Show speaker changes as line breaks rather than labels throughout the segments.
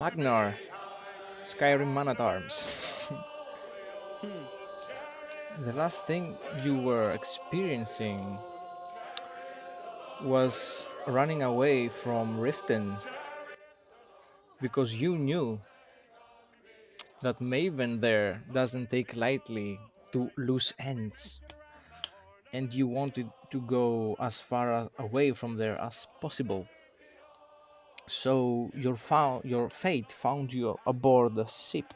Agnar, Skyrim Man at Arms.
Hmm.
The last thing you were experiencing was running away from Riften because you knew that Maven there doesn't take lightly to loose ends, and you wanted to go as far away from there as possible. So your fate found you aboard a ship,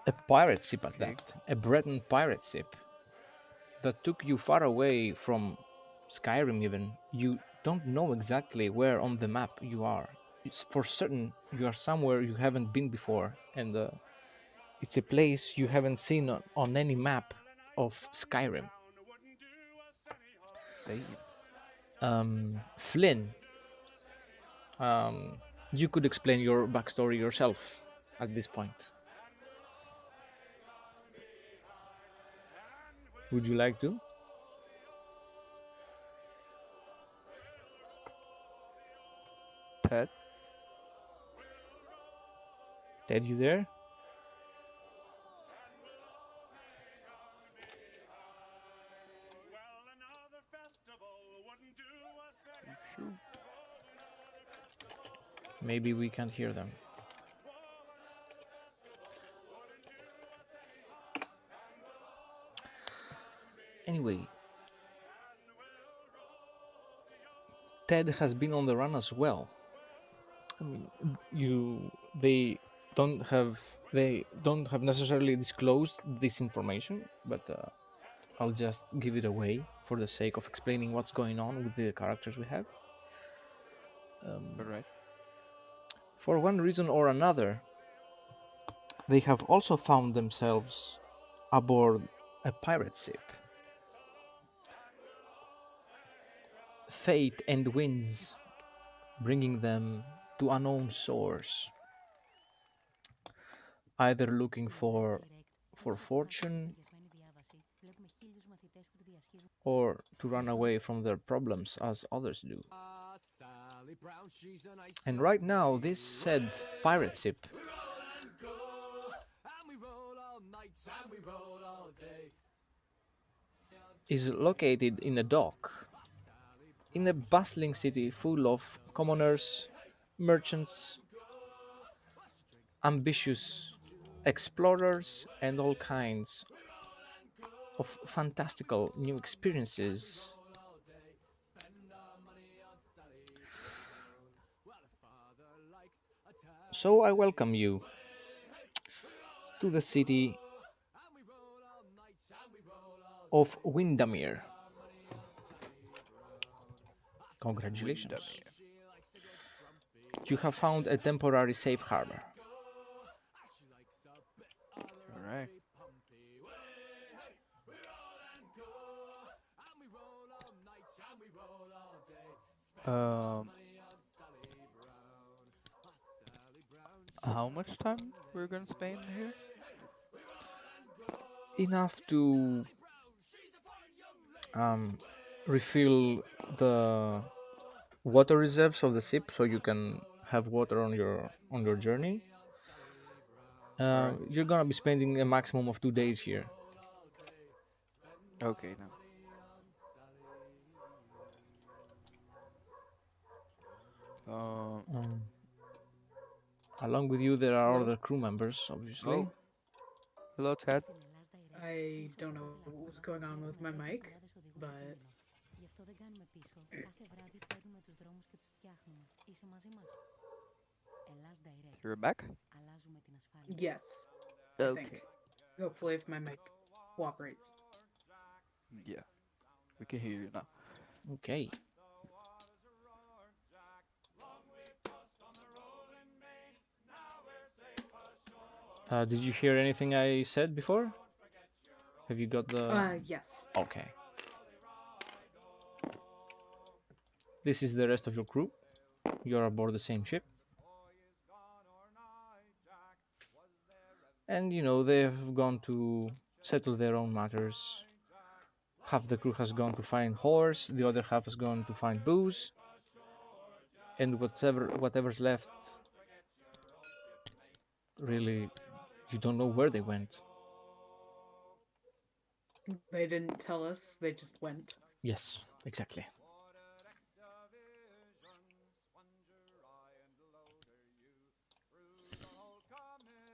a pirate ship at
Okay.
that, a Breton pirate ship that took you far away from Skyrim. Even you don't know exactly where on the map you are. It's for certain you are somewhere you haven't been before, and it's a place you haven't seen on any map of Skyrim.
Damn.
Flynn, um, you could explain your backstory yourself at this point. Would you like to?
Ted?
Ted, you there?
Shoot.
Maybe we can't hear them. Anyway, Ted has been on the run as well. I mean, they don't have necessarily disclosed this information, but I'll just give it away for the sake of explaining what's going on with the characters we have.
All
Um,
right.
for one reason or another, they have also found themselves aboard a pirate ship. Fate and winds bringing them to unknown shores, either looking for fortune or to run away from their problems as others do. And right now, this said pirate ship is located in a dock in a bustling city full of commoners, merchants, ambitious explorers, and all kinds of fantastical new experiences. So I welcome you to the city of Windermere. Congratulations.
Windermere.
You have found a temporary safe harbor.
All right. Um, how much time we're gonna spend here?
Enough to um, refill the water reserves of the ship so you can have water on your journey.
All right.
You're gonna be spending a maximum of 2 days here.
Okay, now. Um.
Um, Along with you, there are
Hello?
other crew members, obviously.
Oh, hello, Ted.
I don't know what was going on with my mic, but
You're back.
yes, I think.
Okay.
Hopefully, if my mic cooperates.
Yeah, we can hear you now.
Okay. Did you hear anything I said before? Have you got the?
Yes.
Okay. This is the rest of your crew. You're aboard the same ship, and you know they've gone to settle their own matters. Half the crew has gone to find horse, the other half has gone to find booze, and whatever's left, really, you don't know where they went.
They didn't tell us, they just went.
Yes, exactly.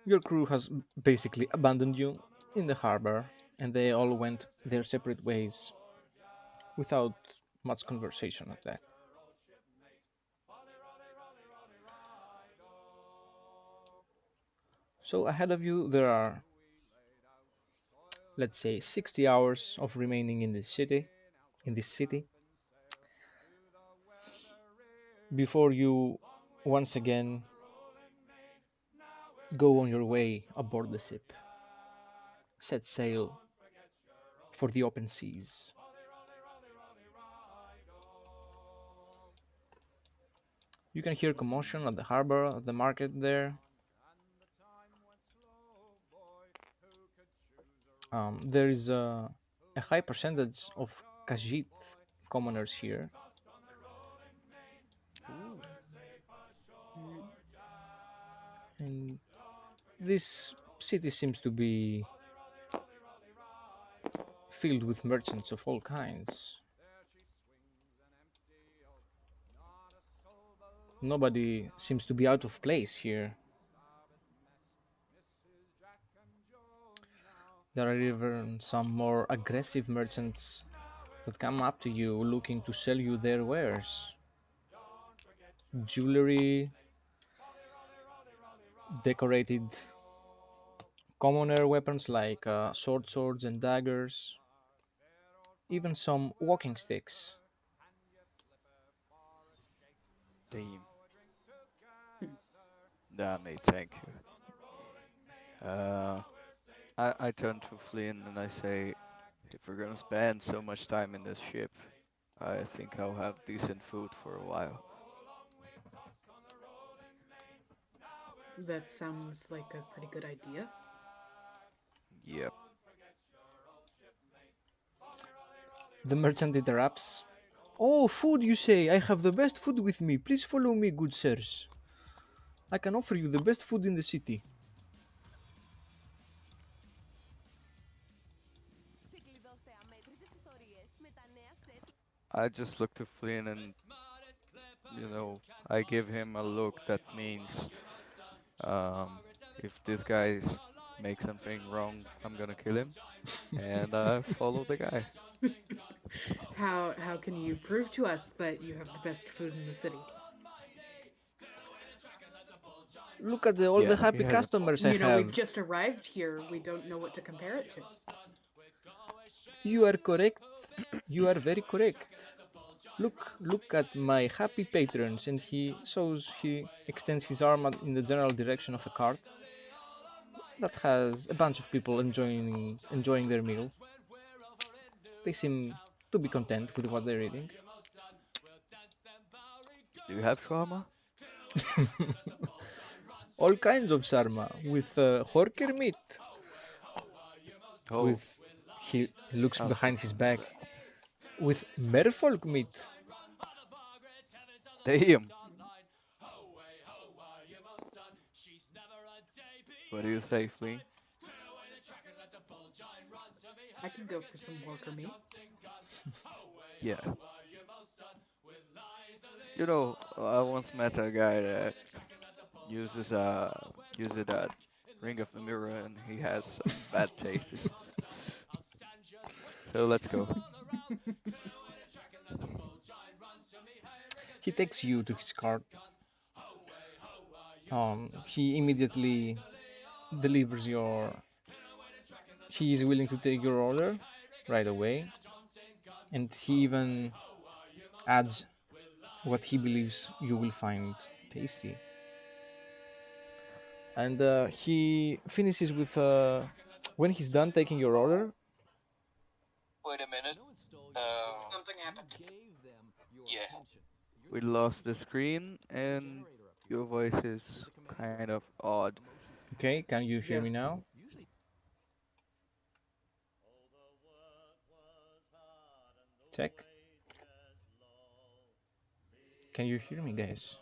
Your crew has basically abandoned you in the harbor, and they all went their separate ways without much conversation at that. So ahead of you, there are, let's say, 60 hours of remaining in this city, before you once again go on your way aboard the ship, set sail for the open seas. You can hear commotion at the harbor, at the market there. There is a high percentage of Khajiit commoners here,
Ooh.
Mm,
and this city seems to be filled with merchants of all kinds. Nobody seems to be out of place here. There are even some more aggressive merchants that come up to you looking to sell you their wares. Jewelry, decorated commoner weapons like swords and daggers, even some walking sticks.
Damn.
mm.
Nah, mate, thank you. I turn to Flynn and I say, if we're gonna spend so much time in this ship, I think I'll have decent food for a while.
That sounds like a pretty good idea.
Yep.
The merchant interrupts. Oh, food, you say? I have the best food with me. Please follow me, good sirs. I can offer you the best food in the city.
I just look to Flynn and, I give him a look that means, if this guy's make something wrong, I'm gonna kill him. And I follow the guy.
How can you prove to us that you have the best food in the city?
Look at all the
Yeah, he
happy
has.
customers I
You know, we've
have.
just arrived here. We don't know what to compare it to.
You are correct. You are very correct. Look at my happy patrons, and he extends his arm in the general direction of a cart that has a bunch of people enjoying their meal. They seem to be content with what they're eating.
Do you have shawarma?
All kinds of sarma with horker meat.
Oh,
With he looks
oh,
behind his back with merfolk meat.
damn. What do you say, Flynn?
I could go for some worker meat.
Yeah. I once met a guy that uses that ring of the mirror, and he has some bad tastes. So let's go.
He takes you to his cart. He immediately delivers your. He is willing to take your order right away, and he even adds what he believes you will find tasty. And he finishes with when he's done taking your order.
Wait a minute.
Something happened.
Yeah.
We lost the screen, and your voice is kind of odd.
Okay, can you hear me
Yes.
now? Check. Can you hear me, guys?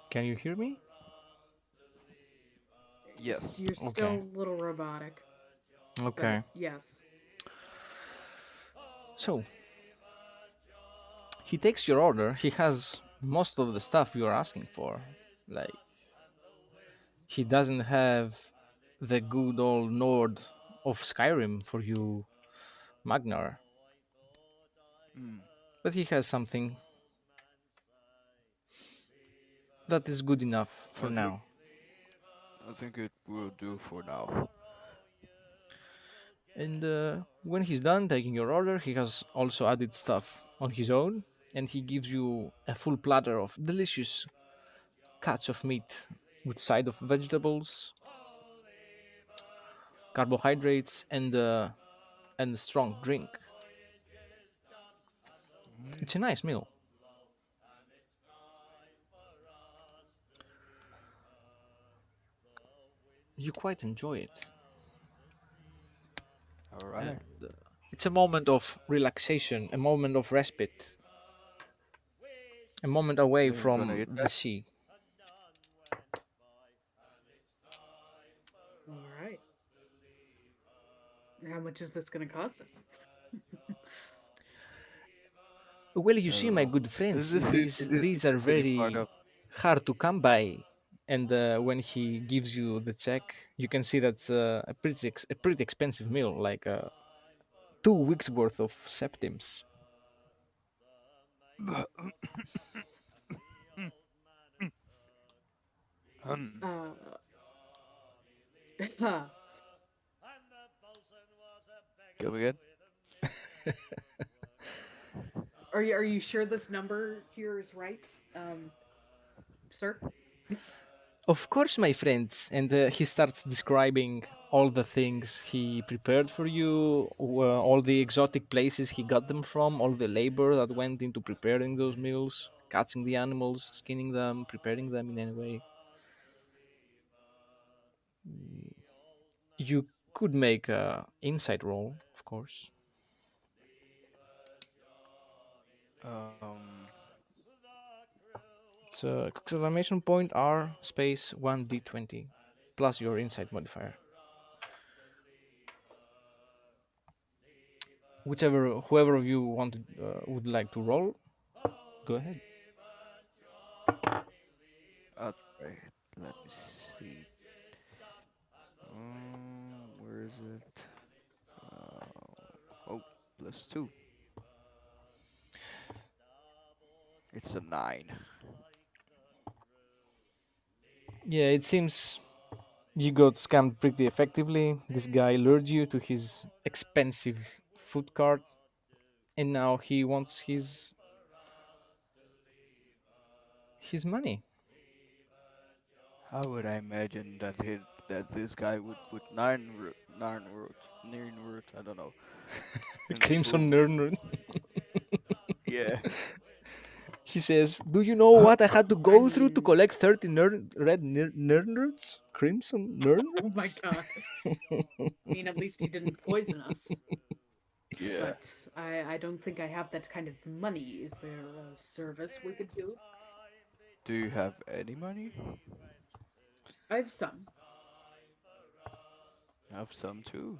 Can you hear me?
Yes.
You're
Okay.
still a little robotic, but
Okay.
yes.
So he takes your order. He has most of the stuff you're asking for. Like he doesn't have the good old Nord of Skyrim for you, Magnar,
Mm.
but he has something that is good enough for
I think
now.
I think it will do for now.
And when he's done taking your order, he has also added stuff on his own, and he gives you a full platter of delicious cuts of meat with side of vegetables, carbohydrates, and a strong drink.
Mm.
It's a nice meal. You quite enjoy it,
All
and
right.
it's a moment of relaxation, a moment of respite, a moment away
Okay, I'm gonna
from
eat
the
that.
sea.
All right. How much is this going to cost us?
Well, you
I
see,
don't
my
know.
good
Is
friends,
this the
these
is this
these
the
are
shitty part
very
of?
hard to come by. And when he gives you the check, you can see that's a pretty expensive meal, like 2 weeks worth of septims.
Uh,
Come again?
are you sure this number here is right, sir?
Of course, my friends. And he starts describing all the things he prepared for you, all the exotic places he got them from, all the labor that went into preparing those meals, catching the animals, skinning them, preparing them in any way. You could make a insight roll, of course.
Um,
It's exclamation point R space 1d20 plus your insight modifier. Whichever, whoever of you wanted would like to roll, go ahead.
alright. Let me see. Where is it? Oh, +2. It's a 9.
Yeah, it seems you got scammed pretty effectively. This guy lured you to his expensive food cart, and now he wants his money.
How would I imagine that this guy would put 9 words, I don't know, in the
Crimson
food?
Nern.
Yeah.
He says, "Do you know what I had to
I
go through to
mean,
collect 30 red nerds? Crimson
oh my
nerds?"
gosh. I mean, at least he didn't poison us.
Yeah.
But I don't think I have that kind of money. Is there a service we could do?
Do you have any money?
I have some,
I have some too.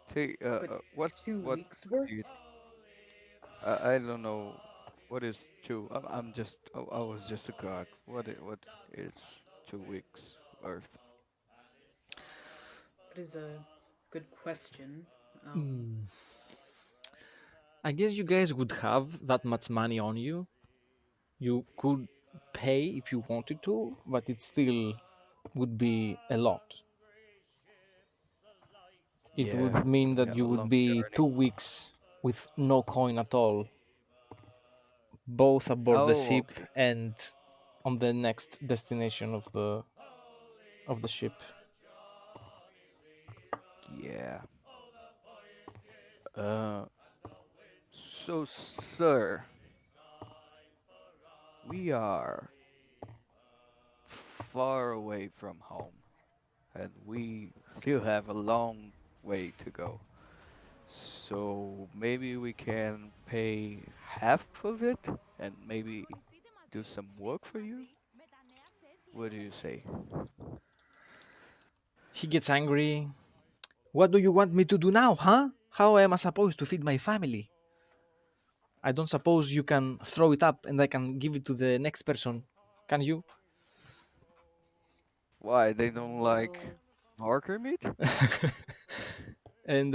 Take
but two
what
weeks worth?
do you I don't know what is two. I'm just I was just a god. What is 2 weeks worth?
That is a good question.
Hmm. I guess you guys would have that much money on you. You could pay if you wanted to, but it still would be a lot. It
Yeah,
would mean
we
that
have
you
a
would
long
be
journey.
2 weeks with no coin at all, both aboard the
Oh,
ship
okay.
and on the next destination of the ship.
Yeah. Uh, so sir, we are far away from home, and we still have a long way to go. So maybe we can pay half of it and maybe do some work for you? What do you say?
He gets angry. What do you want me to do now, huh? How am I supposed to feed my family? I don't suppose you can throw it up and I can give it to the next person. Can you?
Why they don't like
Well,
marker meat?
And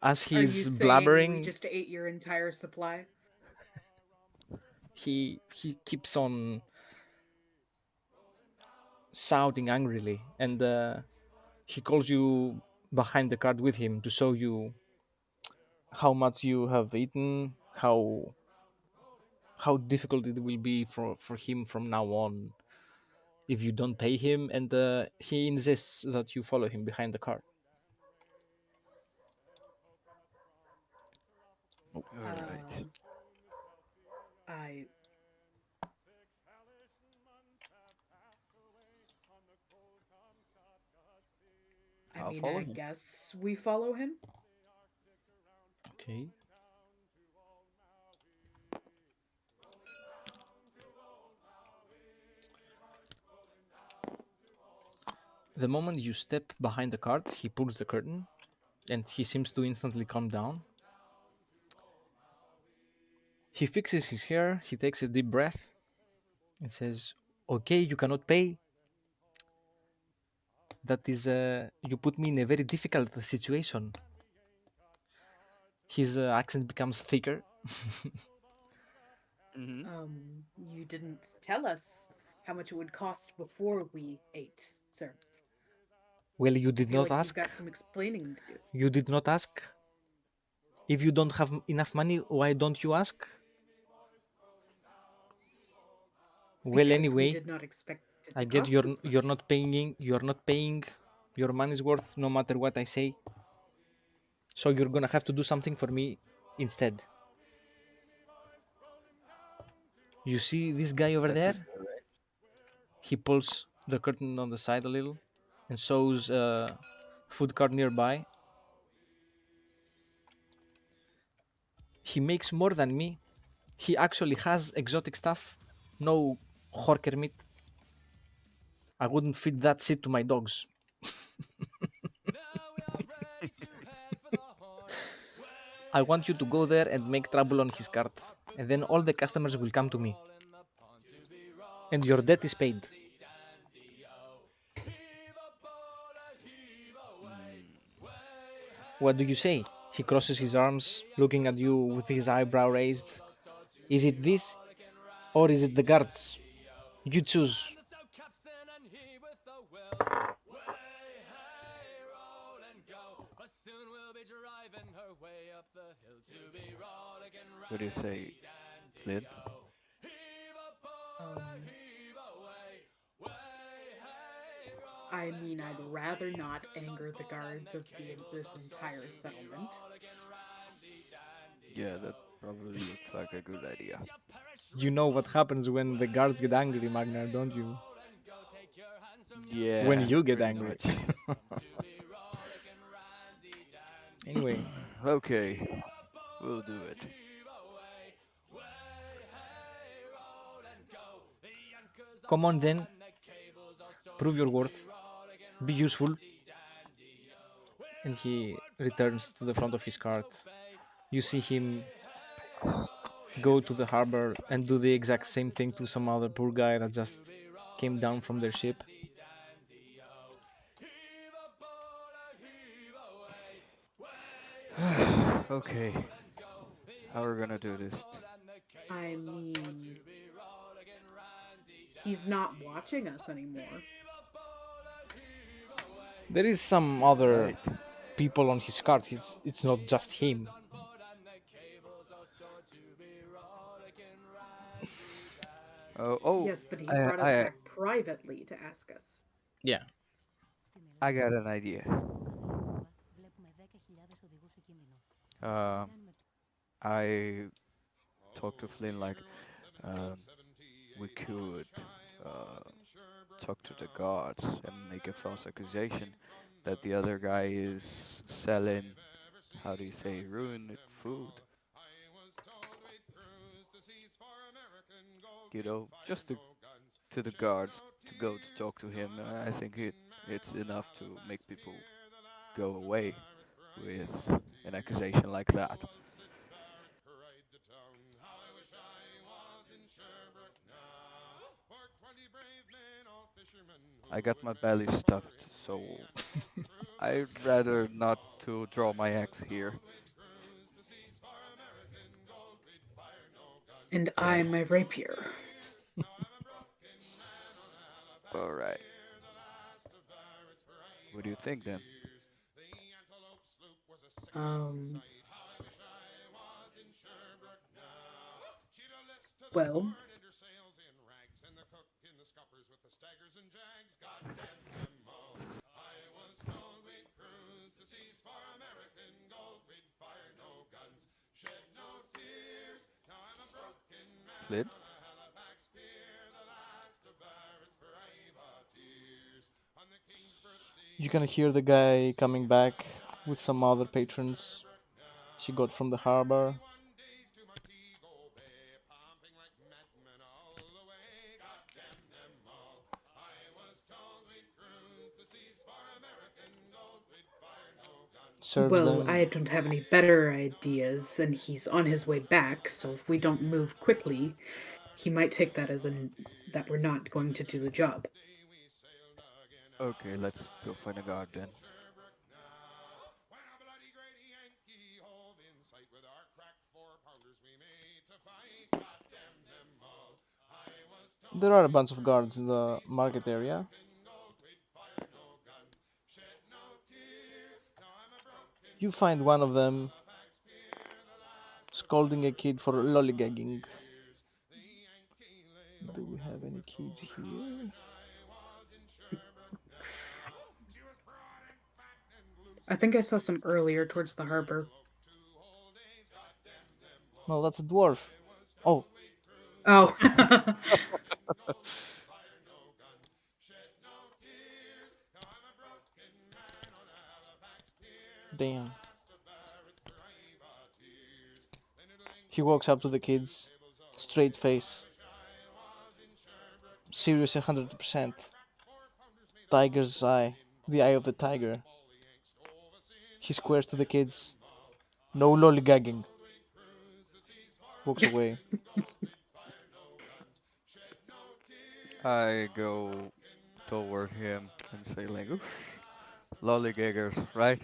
as
are you
he's
saying we
blabbering,
just ate your entire supply?
he keeps on shouting angrily, and he calls you behind the cart with him to show you how much you have eaten, how difficult it will be for him from now on if you don't pay him, and he insists that you follow him behind the cart.
All right.
Um, I I
I'll
mean,
follow
I
him.
guess we follow him.
Okay. The moment you step behind the cart, he pulls the curtain, and he seems to instantly calm down. He fixes his hair, he takes a deep breath, and says, "Okay, you cannot pay. That is, you put me in a very difficult situation." His accent becomes thicker.
Mm-hmm.
You didn't tell us how much it would cost before we ate, sir.
Well, you
I
did
feel
not
like you've
ask.
got some explaining to do.
You did not ask. If you don't have enough money, why don't you ask? Well,
Because we
anyway,
did not expect it
I
to
get
cost this much.
you're not paying your money's worth no matter what I say. So you're gonna have to do something for me instead. You see this guy over
That
there?
could be alright.
He pulls the curtain on the side a little and shows a food cart nearby. He makes more than me. He actually has exotic stuff. No horker meat. I wouldn't feed that shit to my dogs. I want you to go there and make trouble on his cart, and then all the customers will come to me. And your debt is paid.
Mm.
What do you say? He crosses his arms, looking at you with his eyebrow raised. Is it this, or is it the guards? You choose.
What do you say, Flynn?
Um, I mean, I'd rather not anger the guards of this entire settlement.
Yeah, that probably looks like a good idea.
You know what happens when the guards get angry, Magnar, don't you? When
Yeah,
you get
pretty
angry.
much.
Anyway,
Okay, we'll do it.
come on then, prove your worth, be useful. And he returns to the front of his cart. You see him go to the harbor and do the exact same thing to some other poor guy that just came down from their ship.
Okay, how are we gonna do this?
I mean, he's not watching us anymore.
There is some other
Right.
people on his cart. It's not just him.
Oh, oh,
Yes, but he
I,
brought us
I,
back privately to ask us.
Yeah.
I got an idea. Um, I talked to Flynn like, um, we could uh, talk to the gods and make a false accusation that the other guy is selling, how do you say, ruined food. just to the guards to go to talk to him. I think it's enough to make people go away with an accusation like that. I got my belly stuffed, so I'd rather not to draw my axe here.
And I
Right.
my rapier.
All right. What do you think then?
Um, well,
Flynn?
You can hear the guy coming back with some other patrons she got from the harbor. Serves
well,
them.
I don't have any better ideas, and he's on his way back. So if we don't move quickly, he might take that as an that we're not going to do the job.
Okay, let's go find a guard then.
There are a bunch of guards in the market area. You find one of them scolding a kid for lollygagging. Do we have any kids here?
I think I saw some earlier towards the harbor.
No, that's a dwarf. Oh,
Oh,
damn. He walks up to the kids, straight face, serious 100%. Tiger's eye, the eye of the tiger. He squares to the kids. No lollygagging. Walks away.
I go toward him and say like, "Oof, lollygaggers, right?"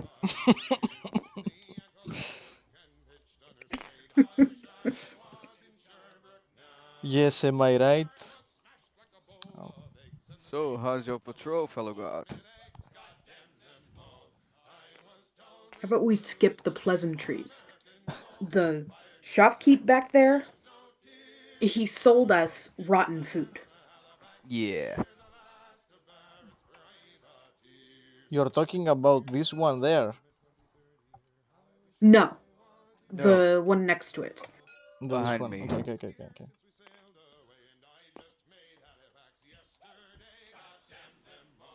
Yes, am I right? Oh,
So, how's your patrol, fellow guard?
how about we skip the pleasantries? The shopkeep back there, he sold us rotten food.
Yeah.
you're talking about this one there.
No,
No,
the one next to it.
This
behind
one.
me.
Okay, okay, okay, okay, okay.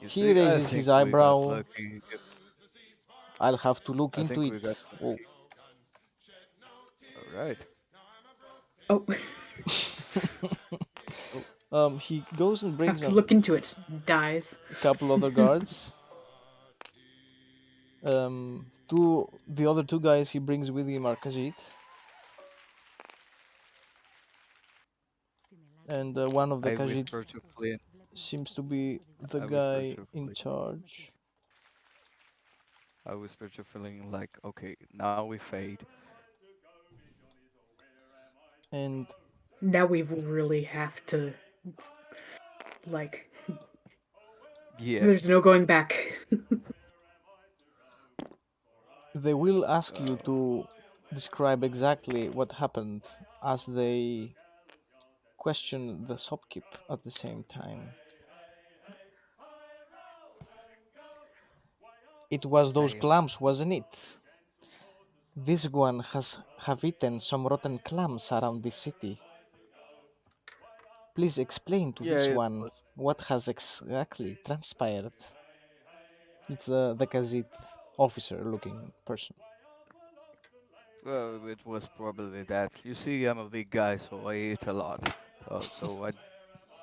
You
He
see, I
raises his
think we got
eyebrow.
lucky.
I'll have to look
I
into
think we got
it.
lucky.
Oh.
All right.
Oh,
Oh,
He goes and
have
brings
to
a
look into it. Dies.
couple other guards. The other two guys he brings with him are Khajiit, and one of the
I
Khajiit
whisper to Flynn.
seems to be the
I whisper
guy
to
in
Flynn.
charge.
I whisper to Flynn like, okay, now we fade.
And
Now we really have to, like,
Yeah.
there's no going back.
they will ask you to describe exactly what happened as they question the shopkeep at the same time. It was those
I
clams, wasn't it? This one has have eaten some rotten clams around this city. Please explain to
Yeah,
this
it
one
was.
what has exactly transpired. It's the Khajiit officer-looking person.
Well, it was probably that. You see, I'm a big guy, so I eat a lot. So I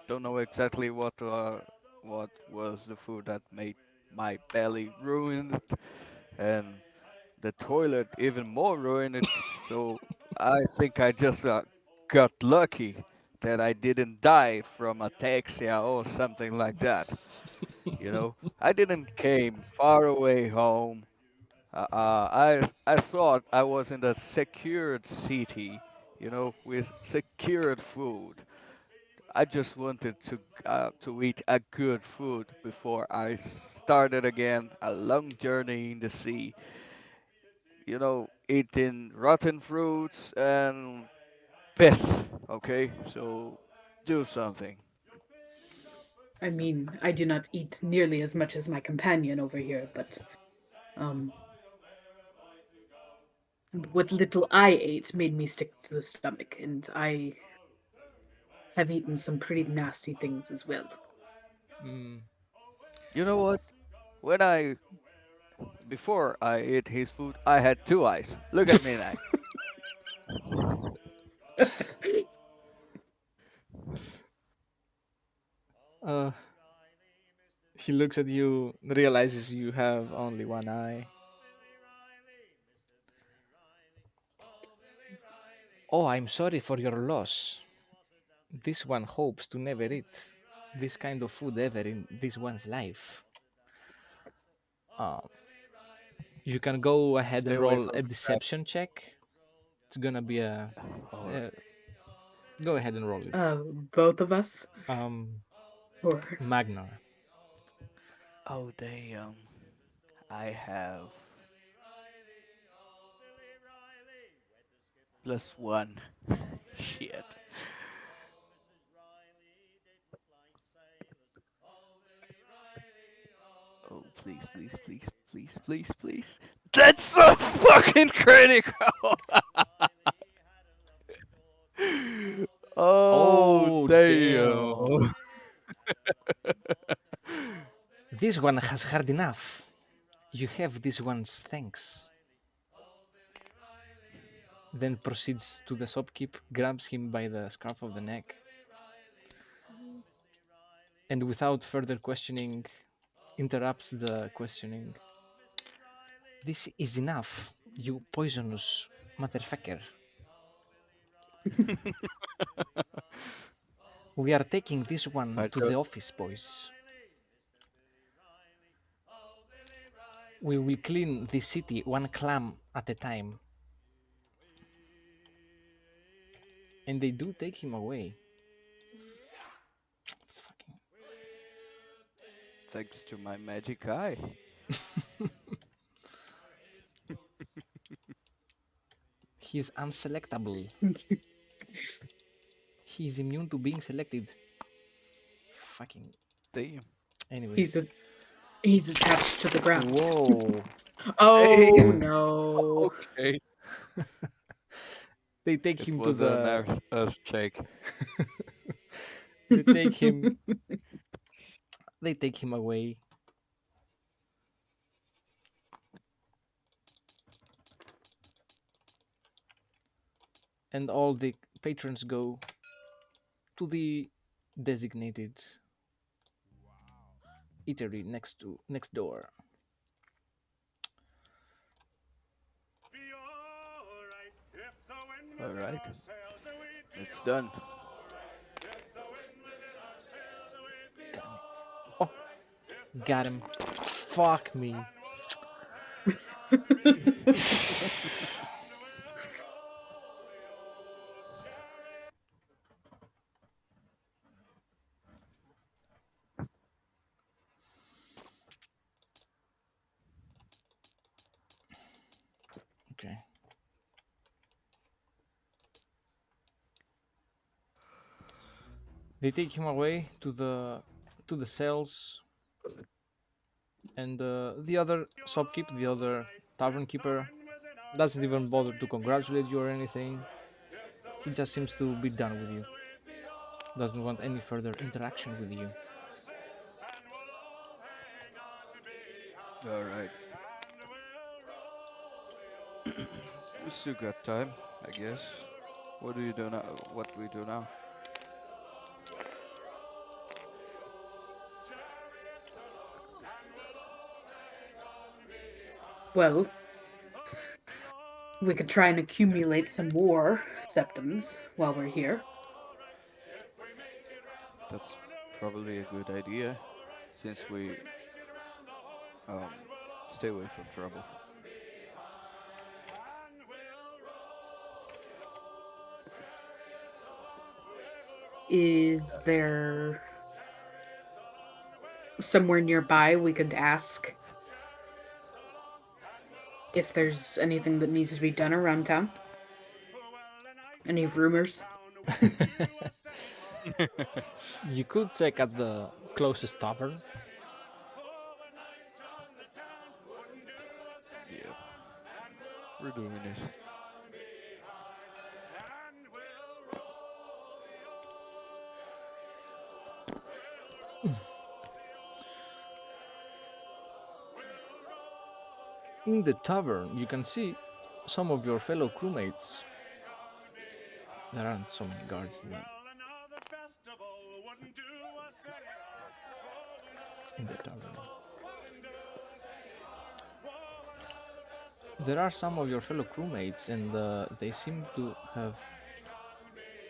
don't know exactly what was the food that made my belly ruined, and the toilet even more ruined it. So I think I just got lucky that I didn't die from ataxia or something like that. I didn't came far away home. I thought I was in a secured city, with secured food. I just wanted to eat a good food before I started again a long journey in the sea. Eating rotten fruits and piss. Okay, so do something.
I mean, I do not eat nearly as much as my companion over here, but um, what little I ate made me stick to the stomach, and I have eaten some pretty nasty things as well.
Mm.
You know what? When I Before I ate his food, I had two eyes. Look at me now.
Uh, he looks at you, realizes you have only one eye. Oh, I'm sorry for your loss. This one hopes to never eat this kind of food ever in this one's life. Uh, you can go ahead
Stay
and
away
roll
from
a
the crab.
deception check. It's gonna be a.
All right.
Uh, go ahead and roll it.
Both of us,
Um,
or
Magnar.
Oh damn! I have +1. Shit. Oh please, please, please, please, please, please. That's so fucking critical. Oh
Oh, damn.
damn.
This one has hard enough. You have this one's thanks. Then proceeds to the shopkeep, grabs him by the scarf of the neck, and without further questioning, interrupts the questioning. This is enough, you poisonous motherfucker. We are taking this one
I
to the
just
office, boys. We will clean the city one clam at a time. And they do take him away. Fucking.
thanks to my magic eye.
He's unselectable. He's immune to being selected. Fucking.
Damn.
Anyway.
he's a, he's attached to the ground.
Whoa.
Oh
Damn.
no!
Okay.
They take
It
him to
was an
the.
earth shake.
They take him. They take him away. And all the patrons go to the designated eatery next door.
All right. It's done.
Damn it. Oh, got him. Fuck me. Okay. They take him away to the cells, and the other shopkeep, the other tavern keeper, doesn't even bother to congratulate you or anything. He just seems to be done with you. Doesn't want any further interaction with you.
All right. We still got time, I guess. What do you do now? What we do now?
Well, we could try and accumulate some more septums while we're here.
That's probably a good idea, since we um stay away from trouble.
Is there somewhere nearby we could ask if there's anything that needs to be done around town? Any rumors?
You could check at the closest tavern.
Yeah, we're doing it.
In the tavern, you can see some of your fellow crewmates. There aren't so many guards in the tavern. There are some of your fellow crewmates, and they seem to have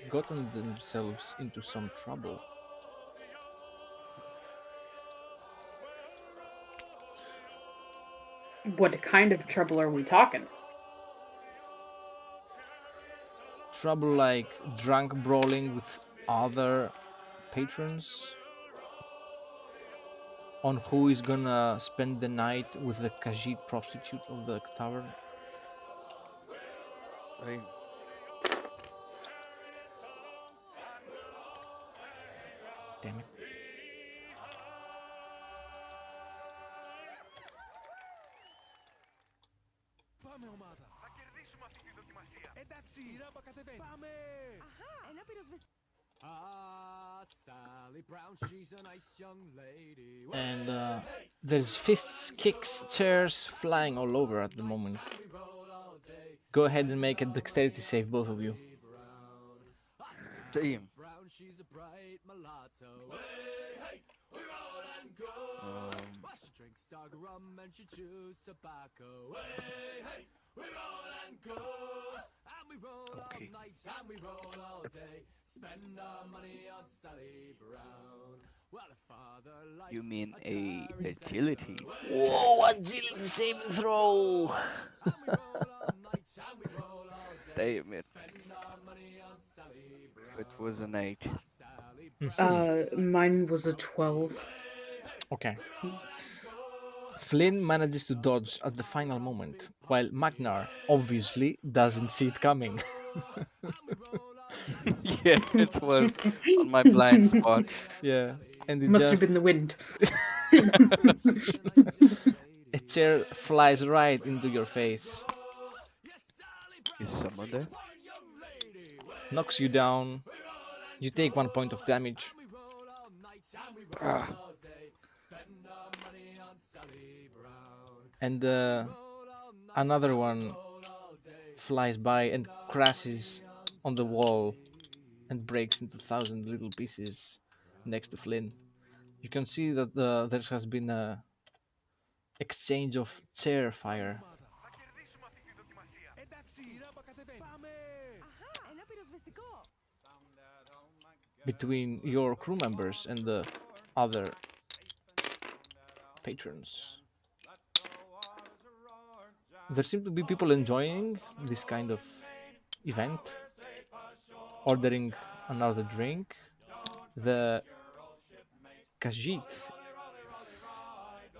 gotten themselves into some trouble.
What kind of trouble are we talking?
Trouble like drunk brawling with other patrons on who is gonna spend the night with the Khajiit prostitute of the tavern.
I
Damn it.
Πάμε ομάδα. Θα κερδίσουμε αυτή τη δοκιμασία. Εντάξει, η ράμπα κατεβαίνει. Πάμε!
Αχα, ένα πυροσβεστικό.
Ah, Sally Brown, she's a nice young lady.
And there's fists, kicks, chairs flying all over at the moment. Go ahead and make a dexterity save, both of you.
damn.
Brown, she's a bright mulatto.
Um,
She drinks dog rum and she chews tobacco. We roll and go. And we roll
Okay.
all night and we roll all day. Spend our money on Sally Brown. Well, if father likes
you mean
a
a
cherry
agility?
Whoa, agility saving throw!
and we roll all night and we roll all day.
Damn it!
Spend our money on Sally Brown.
It was an 8.
Sally
Mine was a 12.
Okay. Flynn manages to dodge at the final moment, while Magnar obviously doesn't see it coming.
Yeah, it was on my blind spot.
Yeah, and it
Must
just
have been the wind.
a chair flies right into your face,
Is someone there?
knocks you down. You take 1 point of damage.
Ah,
And another one flies by and crashes on the wall and breaks into 1,000 little pieces next to Flynn. You can see that there has been a exchange of chair fire
Θα κερδίσουμε αυτή τη δοκιμασία. Εντάξει, η ράμπα κατεβαίνει. Πάμε!
Αχα, ένα πυροσβεστικό.
between your crew members and the other patrons. There seem to be people enjoying this kind of event, ordering another drink. The Khajiit,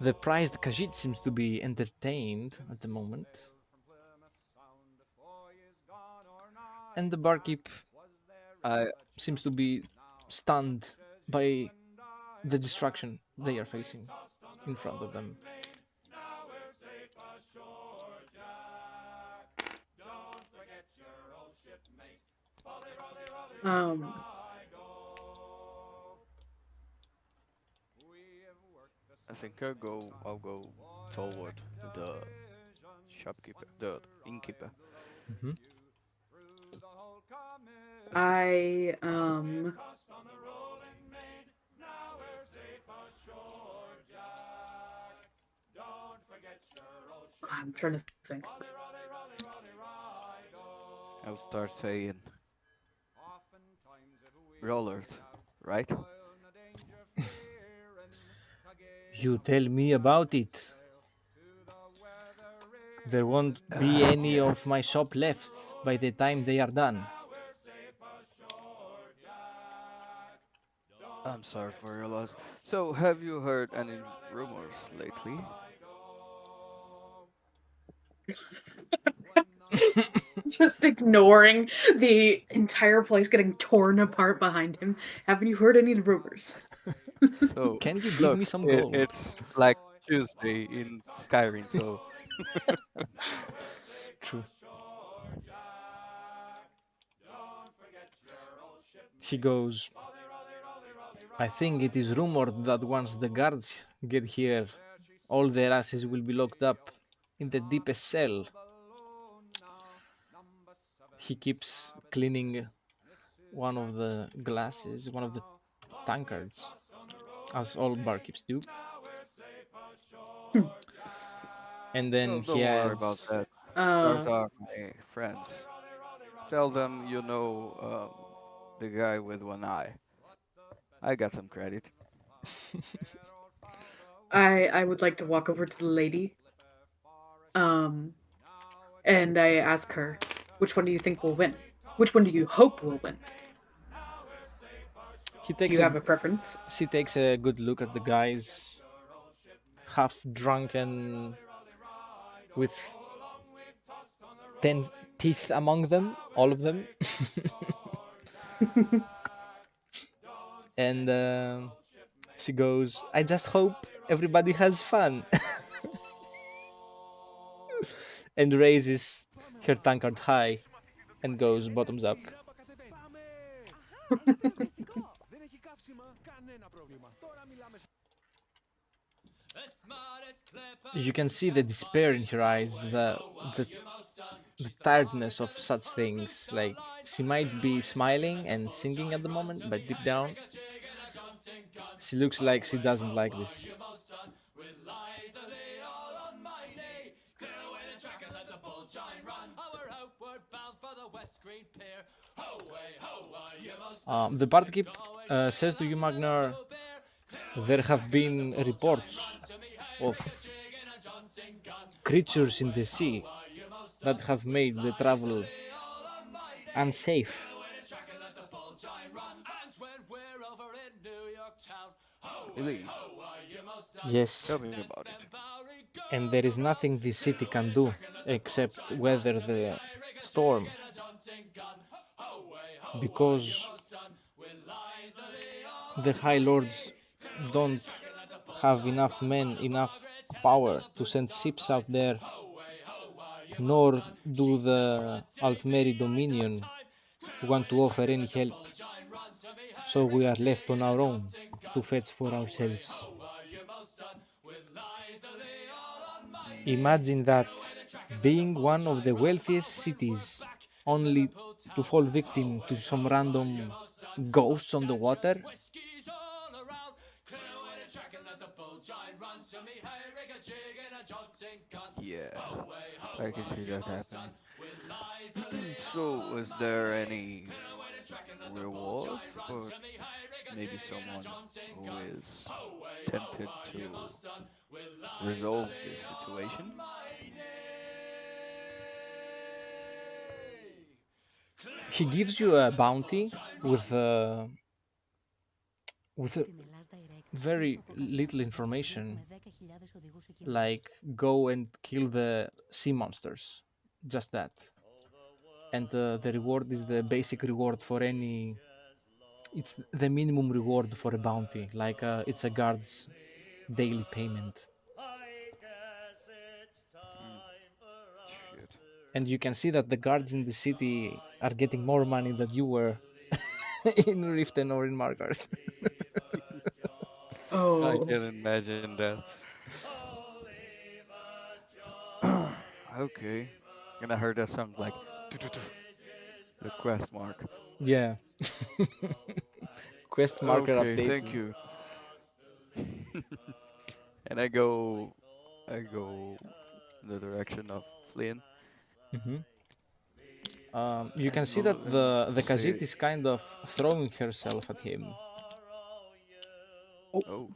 the prized Khajiit seems to be entertained at the moment. And the barkeep
I
seems to be stunned by the destruction they are facing in front of them.
Um,
I think I'll go toward the shopkeeper, the innkeeper.
Mhm.
I I'm trying to think.
I'll start saying rollers, right?
You tell me about it. There won't be any
Yeah.
of my shop left by the time they are done.
I'm sorry for your loss. So, have you heard any rumors lately?
Just ignoring the entire place getting torn apart behind him. Haven't you heard any rumors?
So,
Can you give me
look,
some gold?
it's like Tuesday in Skyrim, so
True. He goes, I think it is rumored that once the guards get here, all their asses will be locked up in the deepest cell. He keeps cleaning one of the glasses, one of the tankards, as all barkeeps do. And then
well,
he
don't worry about
adds,
that. Those
Uh,
are my friends. Tell them you know the guy with one eye. I got some credit.
I would like to walk over to the lady. Um, and I ask her, which one do you think will win? Which one do you hope will win?
he
Do
takes
you
a
have a preference?
she takes a good look at the guys, half drunken, with 10 teeth among them, all of them, and she goes, "I just hope everybody has fun," and raises her tankard high and goes bottoms up.
Αχα, είναι πυροσβεστικό. Δεν έχει καύσιμα, κανένα πρόβλημα. Τώρα μιλάμε.
You can see the despair in her eyes, the the tiredness of such things. Like she might be smiling and singing at the moment, but deep down, she looks like she doesn't like this. The barkeep says to you, Magnar, there have been reports of creatures in the sea that have made the travel unsafe.
Really?
Yes,
Tell me about it.
and there is nothing the city can do except weather the storm because the High Lords don't have enough men, enough power to send ships out there, nor do the Altmeri Dominion want to offer any help. So we are left on our own to fetch for ourselves.
Mm,
Imagine that being one of the wealthiest cities only to fall victim to some random ghosts on the water.
yeah, I can see that happening. So, is there any reward for maybe someone who is tempted to resolve this situation?
He gives you a bounty with very little information, like go and kill the sea monsters, just that. And the reward is the basic reward for any. It's the minimum reward for a bounty, like it's a guard's daily payment.
Mm, shit.
And you can see that the guards in the city are getting more money than you were in Riften or in Margaret.
I
Oh,
can imagine that. Okay. And I heard that song like the quest mark.
Yeah. Quest marker
Okay, thank
updated.
you. And I go in the direction of Flynn
Hmm. You can see that
and
the
say,
Khajiit is kind of throwing herself at him,
Oh,
"Oh,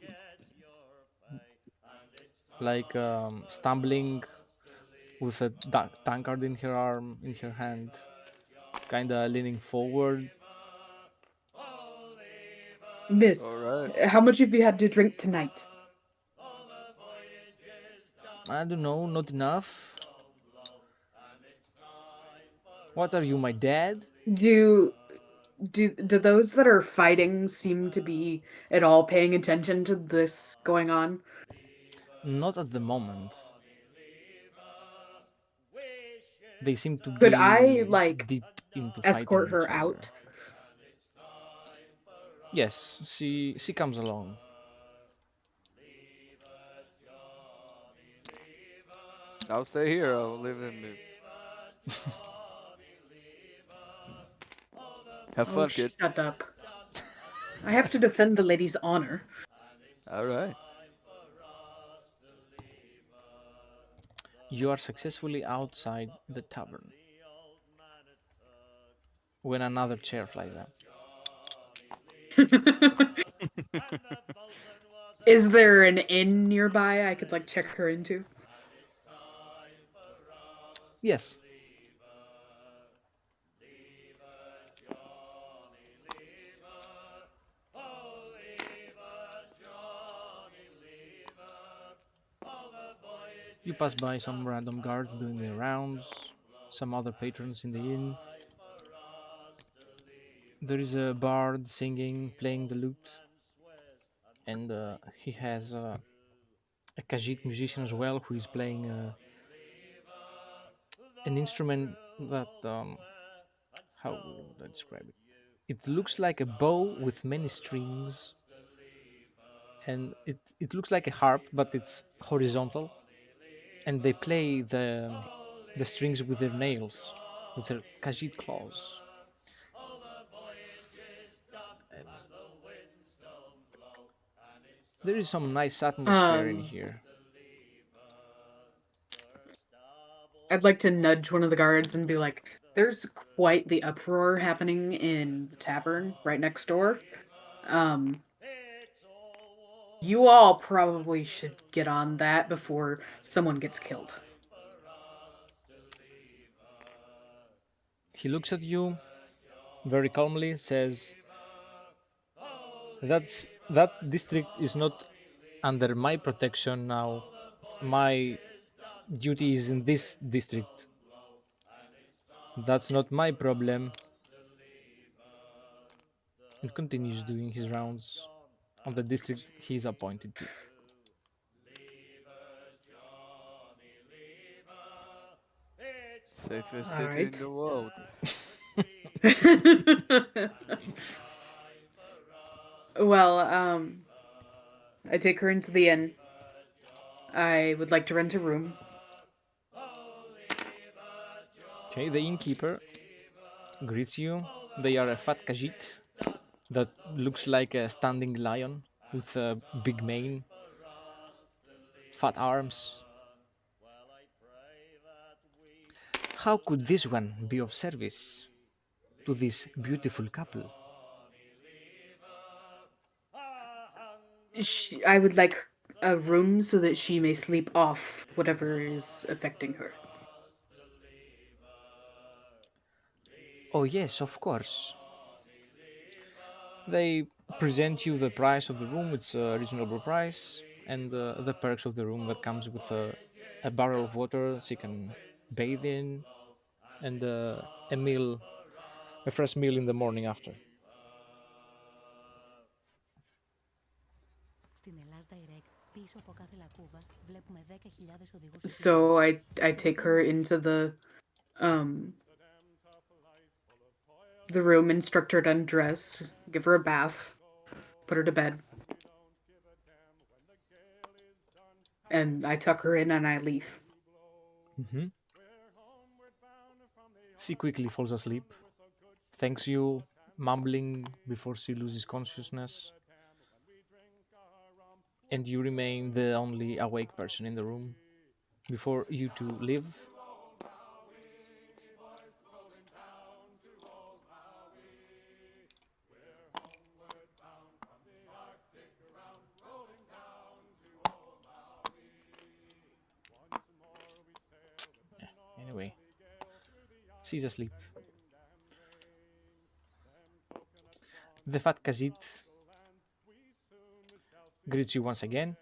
like stumbling with a tankard in her arm, in her hand, kind of leaning forward.
all
miss,
right."
how much have you had to drink tonight?
I don't know, not enough. What are you, my dad?
Do do those that are fighting seem to be at all paying attention to this going on?
Not at the moment. They seem to
Could I
be
like
deep into fighting
escort
each
her
other.
out?
Yes, she comes along.
I'll stay here. I'll leave him. Have
Oh,
fun, kid.
shut up. I have to defend the lady's honor.
All right.
You are successfully outside the tavern when another chair flies out.
Is there an inn nearby I could like check her into?
Yes, you pass by some random guards doing their rounds, some other patrons in the inn. There is a bard singing, playing the lute, and he has a Khajiit musician as well who is playing an instrument that how would I describe it? It looks like a bow with many strings, and it looks like a harp, but it's horizontal, and they play the strings with their nails, with their Khajiit claws. And there is some nice atmosphere in
Um,
here.
I'd like to nudge one of the guards and be like, "There's quite the uproar happening in the tavern right next door. Um, you all probably should get on that before someone gets killed."
He looks at you very calmly, says, that district is not under my protection now. My duty is in this district. That's not my problem. And continues doing his rounds on the district he is appointed to.
Safest
All
city in
right.
the world.
Well, I take her into the inn. I would like to rent a room.
Okay, the innkeeper greets you. They are a fat Khajiit that looks like a standing lion with a big mane, fat arms. How could this one be of service to this beautiful couple?
I would like a room so that she may sleep off whatever is affecting her.
Oh, yes, of course. They present you the price of the room, it's a reasonable price, and the perks of the room that comes with a barrel of water she can bathe in, and a meal, a fresh meal in the morning after.
Στην Ελλάς Direct, πίσω από κάθε λακκούβα, βλέπουμε 10.000 οδηγούς
So
οχήματος.
I take her into um the room, instruct her to undress, give her a bath, put her to bed, and I tuck her in and I leave.
Mhm. She quickly falls asleep, thanks you, mumbling before she loses consciousness, and you remain the only awake person in the room. before you two leave. Anyway, she's asleep. The fat Khajiit greets you once again,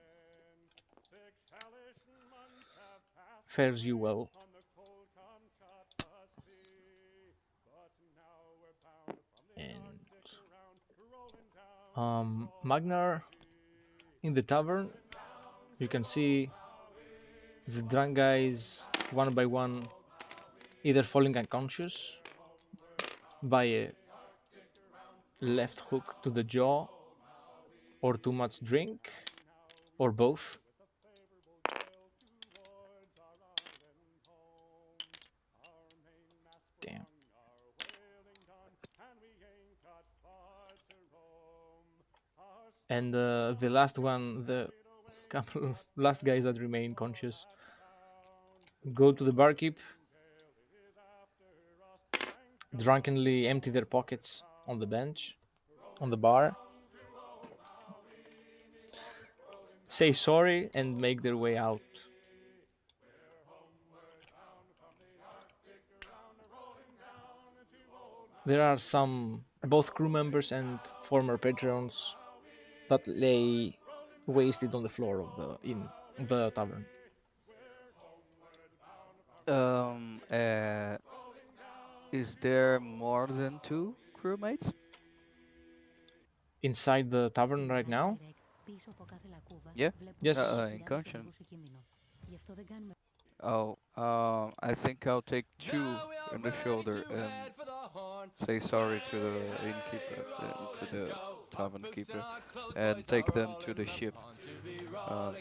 fares you well, and Magnar in the tavern. You can see the drunk guys one by one either falling unconscious by a left hook to the jaw, or too much drink, or both. Damn. And the last one, the couple last guys that remain conscious, go to the barkeep, drunkenly empty their pockets on the bench, on the bar, say sorry, and make their way out. There are some, both crew members and former patrons, that lay wasted on the floor of the tavern.
Um, uh, is there more than two crewmates?
Inside the tavern right
Μπράβο,
now?
Γκρέγκ. Πίσω από κάθε λακκούβα
Yeah.
βλέπουμε
Yes.
In
10.000
conscience.
οδηγούς σε κίνδυνο. Γι' αυτό δεν κάνουμε
Oh, I think I'll take two
Now we are
in the
ready
shoulder
to
and
head for the horn.
say sorry to the innkeeper, to the tavern keeper, and take them to the ship,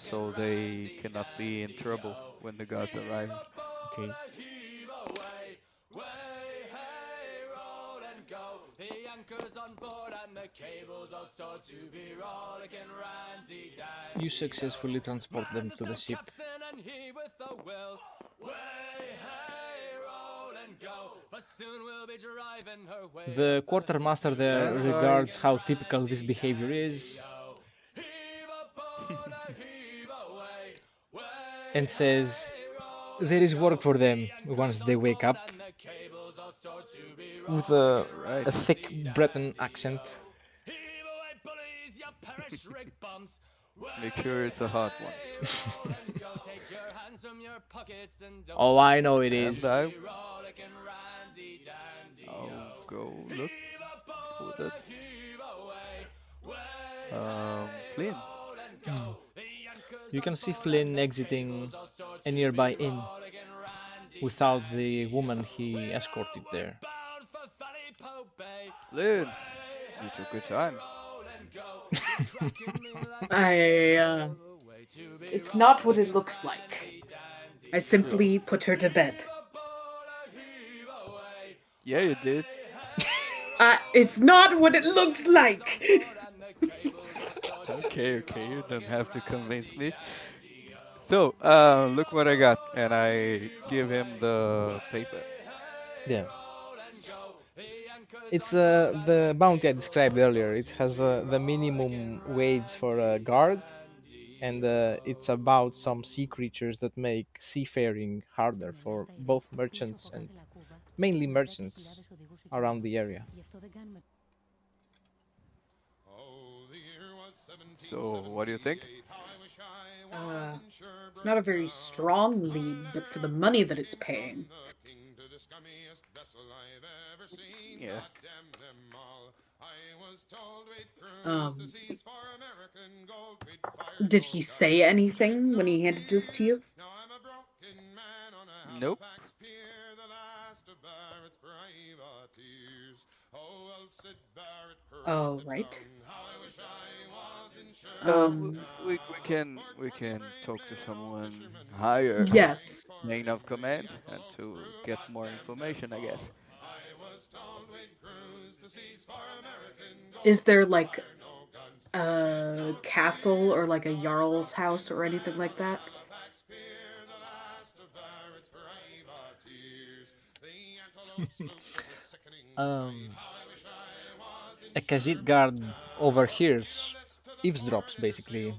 so they cannot be in trouble when the gods arrive.
Okay.
Heave away, way, hey, roll and go. The anchor's on board and the cables all stored to be rollicking randy dandy.
You successfully transport them to the ship.
Captain and heave with a will. Way, hey, roll and go. For soon we'll be driving her way.
The quartermaster there
And
regards
I
how typical this behavior is
Heave aboard, heave away. Way,
and says there is work for them once they wake up,
and the cables all stored to be
with
right.
a thick Breton accent.
Heave away, bullies, you perish rig bums.
Make sure it's a hot one.
Go take your hands from your pockets and don't
Oh, I know it
And
is.
rollicking randy dandy.
I'll go look for that.
Heave away,
Flynn.
You can see Flynn exiting a nearby inn without the woman he escorted there.
bound for Fanny Pope Bay.
Flynn, you took your time.
I, it's not what it looks like. I simply put her to bed.
Yeah, you did.
It's not what it looks like.
Okay, you don't have to convince me. So, look what I got, and I give him the paper.
Yeah. It's the bounty I described earlier. It has the minimum wage for a guard, and it's about some sea creatures that make seafaring harder for both merchants and mainly merchants around the area.
Γι' αυτό δεν κάνουμε
So, what do you think?
It's not a very strong lead, but for the money that it's paying.
Yeah.
Did he say anything when he handed this to you?
Nope.
Oh, right.
We can talk to someone higher,
Yes.
chain of command, and to get more information, I guess.
Is there like a castle or like a jarl's house or anything like that?
um, a Khajiit guard overhears, eavesdrops basically,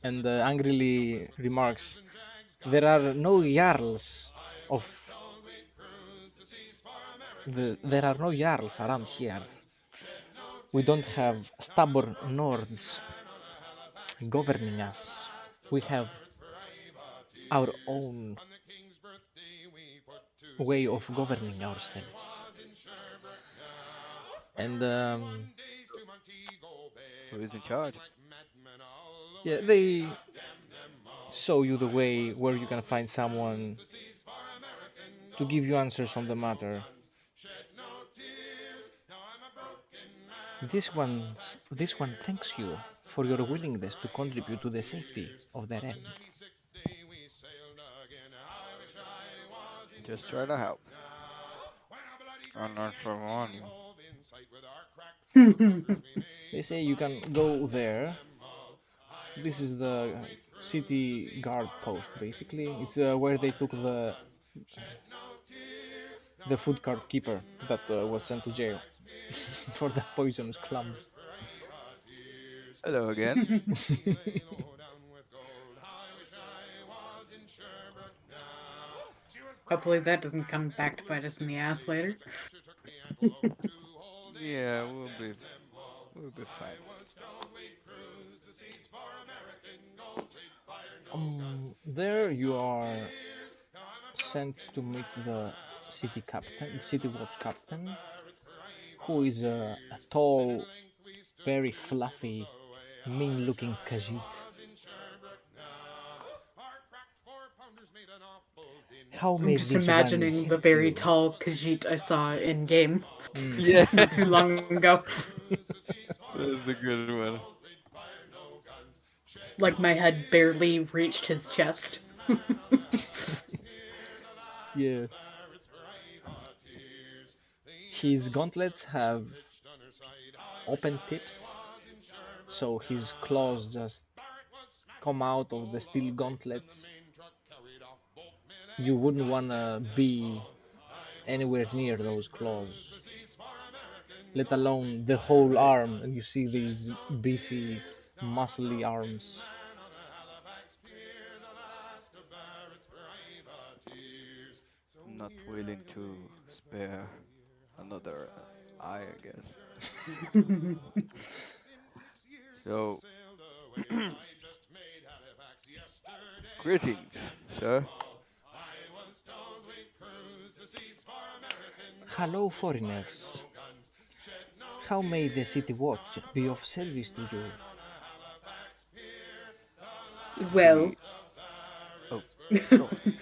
and angrily remarks, "There are no jarls of there are no jarls around here. We don't have stubborn Nords governing us. We have our own way of governing ourselves." And
Who is in charge?
yeah, they show you the way where you can find someone to give you answers on the matter. This one thanks you for your willingness to contribute to the safety of the realm.
Just try to help. And not for money.
They say you can go there. This is the city guard post, basically. It's where they took the food cart keeper that was sent to jail for the poisonous clams.
Hello again.
Hopefully that doesn't come back to bite us in the ass later.
Yeah, we'll be fine.
There you are sent to meet the city captain, the city watch captain, who is a tall, very fluffy, mean-looking Khajiit. How
I'm
may
just
this one
imagining the
help
very
you?
tall Khajiit I saw in game
Yeah,
not too long ago.
that's a good one.
Like my head barely reached his chest.
Yeah. His gauntlets have open tips, so his claws just come out of the steel gauntlets. You wouldn't want to be anywhere near those claws, let alone the whole arm. And you see these beefy, muscly arms.
Not willing to spare another eye, I guess. So, greetings, sir.
Hello, foreigners. How may the city watch be of service to you?
You
Well,
see, oh, go on.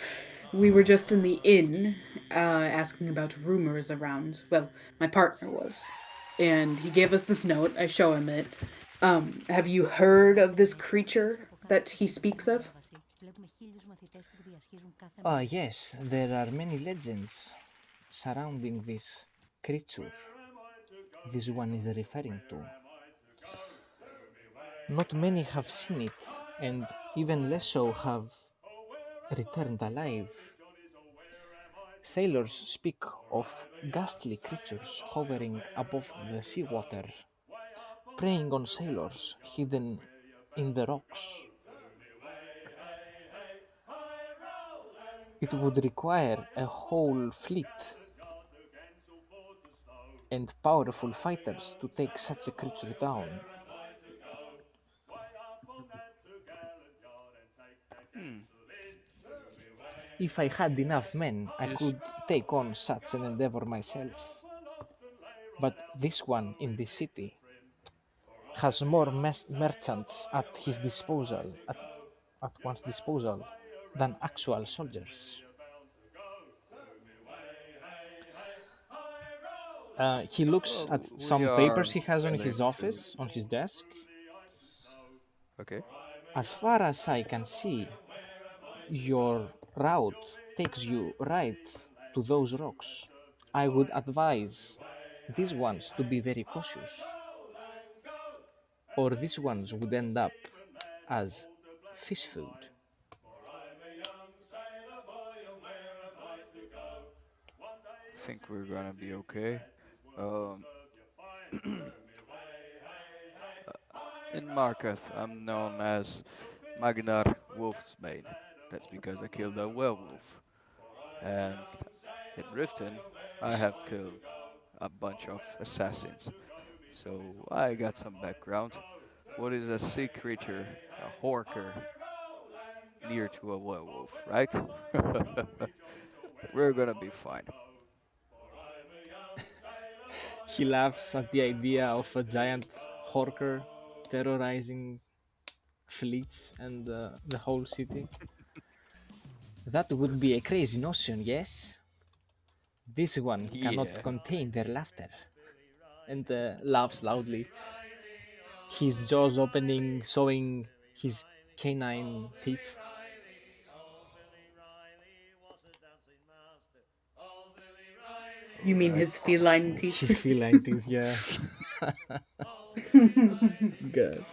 we were just in the inn asking about rumors around. Well, my partner was. And he gave us this note. I show him it. Have you heard of this creature that he speaks of?
Ah, yes, there are many legends surrounding this creature this one is referring to. Not many have seen it, and even less so have returned alive. Sailors speak of ghastly creatures hovering above the seawater, preying on sailors hidden in the rocks. It would require a whole fleet and powerful fighters to take such a creature down.
Hmm.
If I had enough men, I
Just
could take on such an endeavor myself. But this one in this city has more merchants at his disposal, at one's disposal, than actual soldiers. He looks
well,
at
we
some papers
are
he has on his
willing to.
office, on his desk.
Okay.
As far as I can see, your route takes you right to those rocks. I would advise these ones to be very cautious, or these ones would end up as fish food.
think we're gonna be okay. Um, in Markarth, I'm known as Magnar Wolfsbane. That's because I killed a werewolf. And in Riften, I have killed a bunch of assassins. So I got some background. What is a sea creature, a horker, near to a werewolf, right? We're gonna be fine.
He laughs at the idea of a giant horker terrorizing fleets and the whole city. That would be a crazy notion, yes? This one cannot
Yeah.
contain their laughter. And laughs loudly, his jaws opening, showing his canine teeth.
You mean
Alright.
his feline teeth?
His feline teeth, yeah. Good.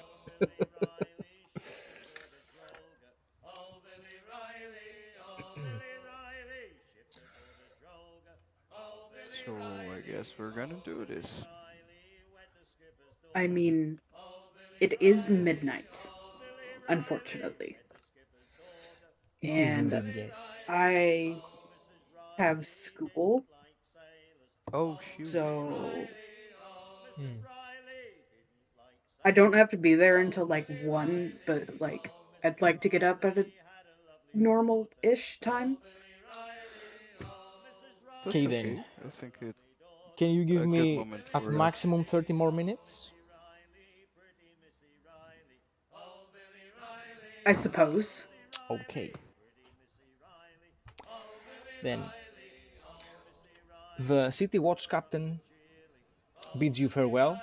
So I guess we're gonna do this.
I mean, it is midnight, unfortunately.
It is
And
indeed, yes.
I have school,
Oh shoot.
so
Hmm.
I don't have to be there until like 1, but like I'd like to get up at a normal-ish time.
That's
Okay then,
okay. I think it's
can you give
a good
me
moment
at
for that.
maximum 30 more minutes?
I suppose.
Okay. Then the city watch captain bids you farewell.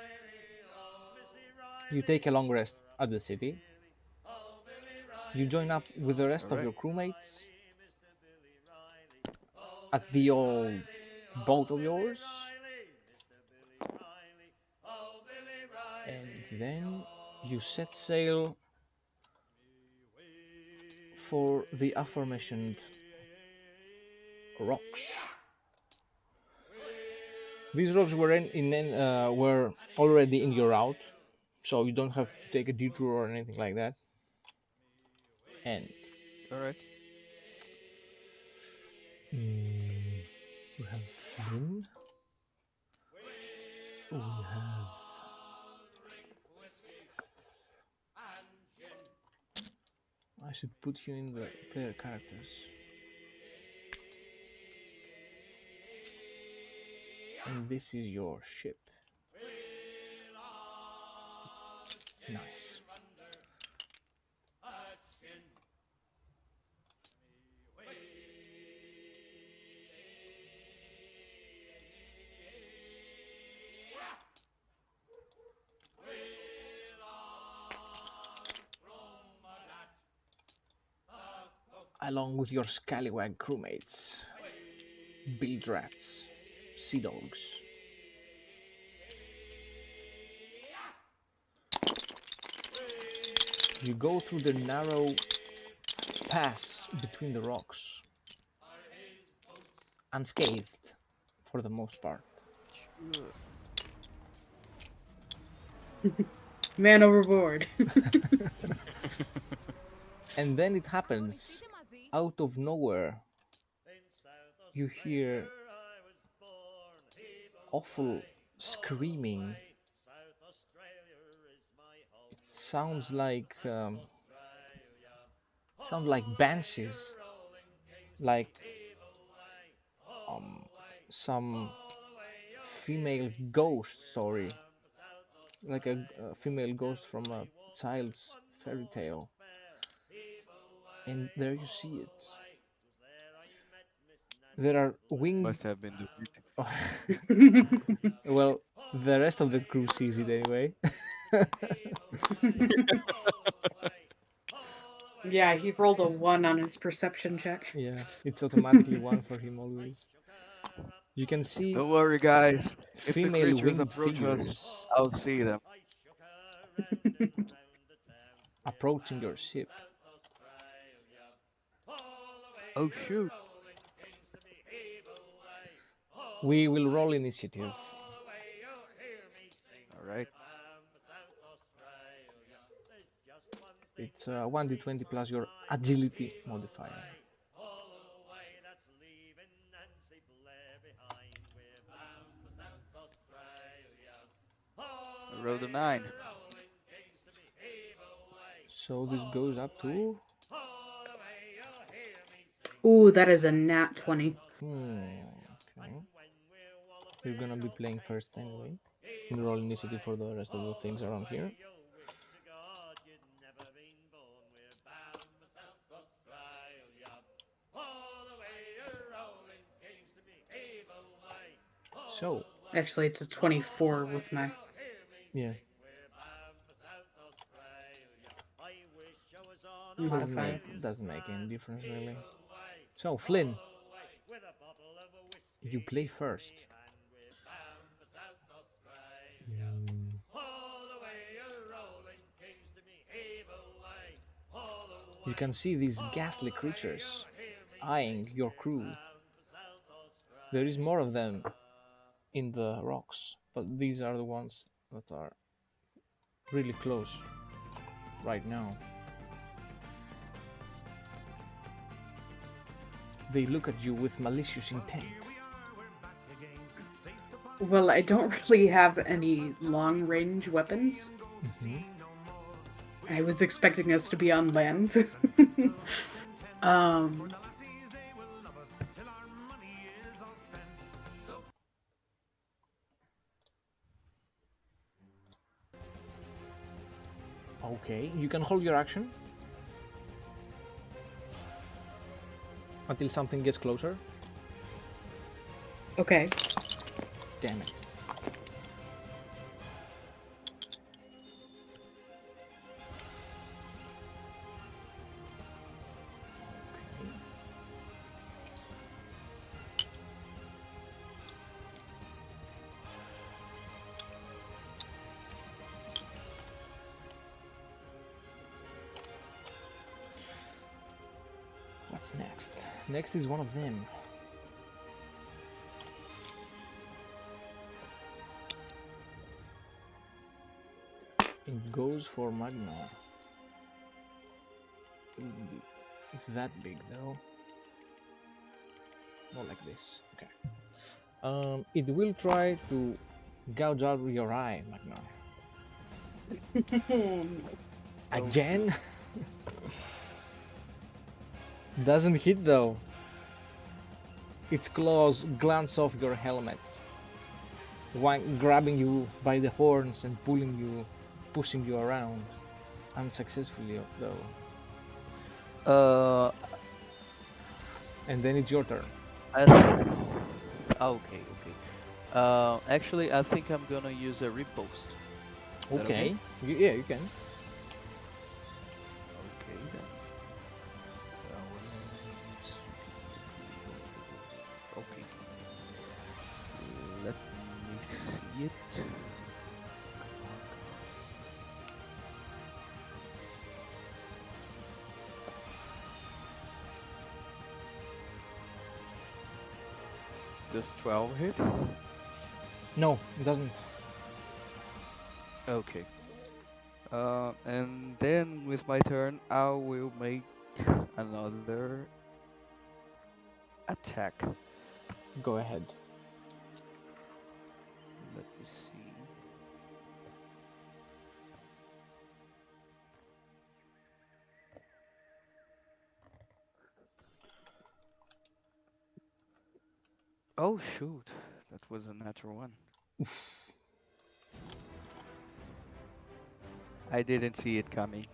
You take a long rest at the city. You join up with the rest of
Alright.
your crewmates at the old boat of yours. And then you set sail for the aforementioned rocks. These rocks were already in your route, so you don't have to take a detour or anything like that. And
Alright.
we have Flynn. We have. I should put you in the player characters. And this is your ship. Nice. Along with your scallywag crewmates, bilge rats, sea dogs. You go through the narrow pass between the rocks, unscathed for the most part.
Sure.
Man overboard.
And then it happens out of nowhere. You hear awful screaming. It sounds like banshees, like some female ghost story, like a female ghost from a child's fairy tale. And there you see it. There are winged.
Must have been the beat.
Well, the rest of the crew sees it anyway.
Yeah, he rolled a 1 on his perception check.
Yeah, it's automatically one for him always. You can see
Don't worry, guys. If the
female
creatures
winged
approach us,
figures
I'll see them.
approaching your ship.
Oh shoot.
We will roll initiative.
All right.
It's 1d20 plus your agility modifier.
I rolled a 9.
So this goes up to
Ooh, that is a nat 20.
okay. You're gonna be playing first anyway. And roll initiative for the rest of the things around here. So
Actually, it's a 24 with my.
yeah,
Modifier.
doesn't make any difference really. So Flynn, you play first. You can see these ghastly creatures eyeing your crew. There is more of them in the rocks, but these are the ones that are really close right now. They look at you with malicious intent.
Well, I don't really have any long range weapons. I was expecting us to be on land. um,
Okay, you can hold your action until something gets closer.
okay.
Damn it. Okay. What's next? Next is one of them. It goes for Magna. It's that big though. Not like this. Okay. It will try to gouge out your eye, Magna. Again? Doesn't hit though. Its claws glance off your helmet, grabbing you by the horns and pushing you around. Unsuccessfully though.
Uh,
And then it's your turn.
okay, okay. Actually, I think I'm gonna use a riposte. Is that
Okay. Yeah, you can.
Okay then. Okay. Let me see it. Does 12 hit?
No, it doesn't.
Okay. And then with my turn, I will make another attack.
Go ahead.
Let me see. Oh shoot, that was a natural one. I didn't see it coming.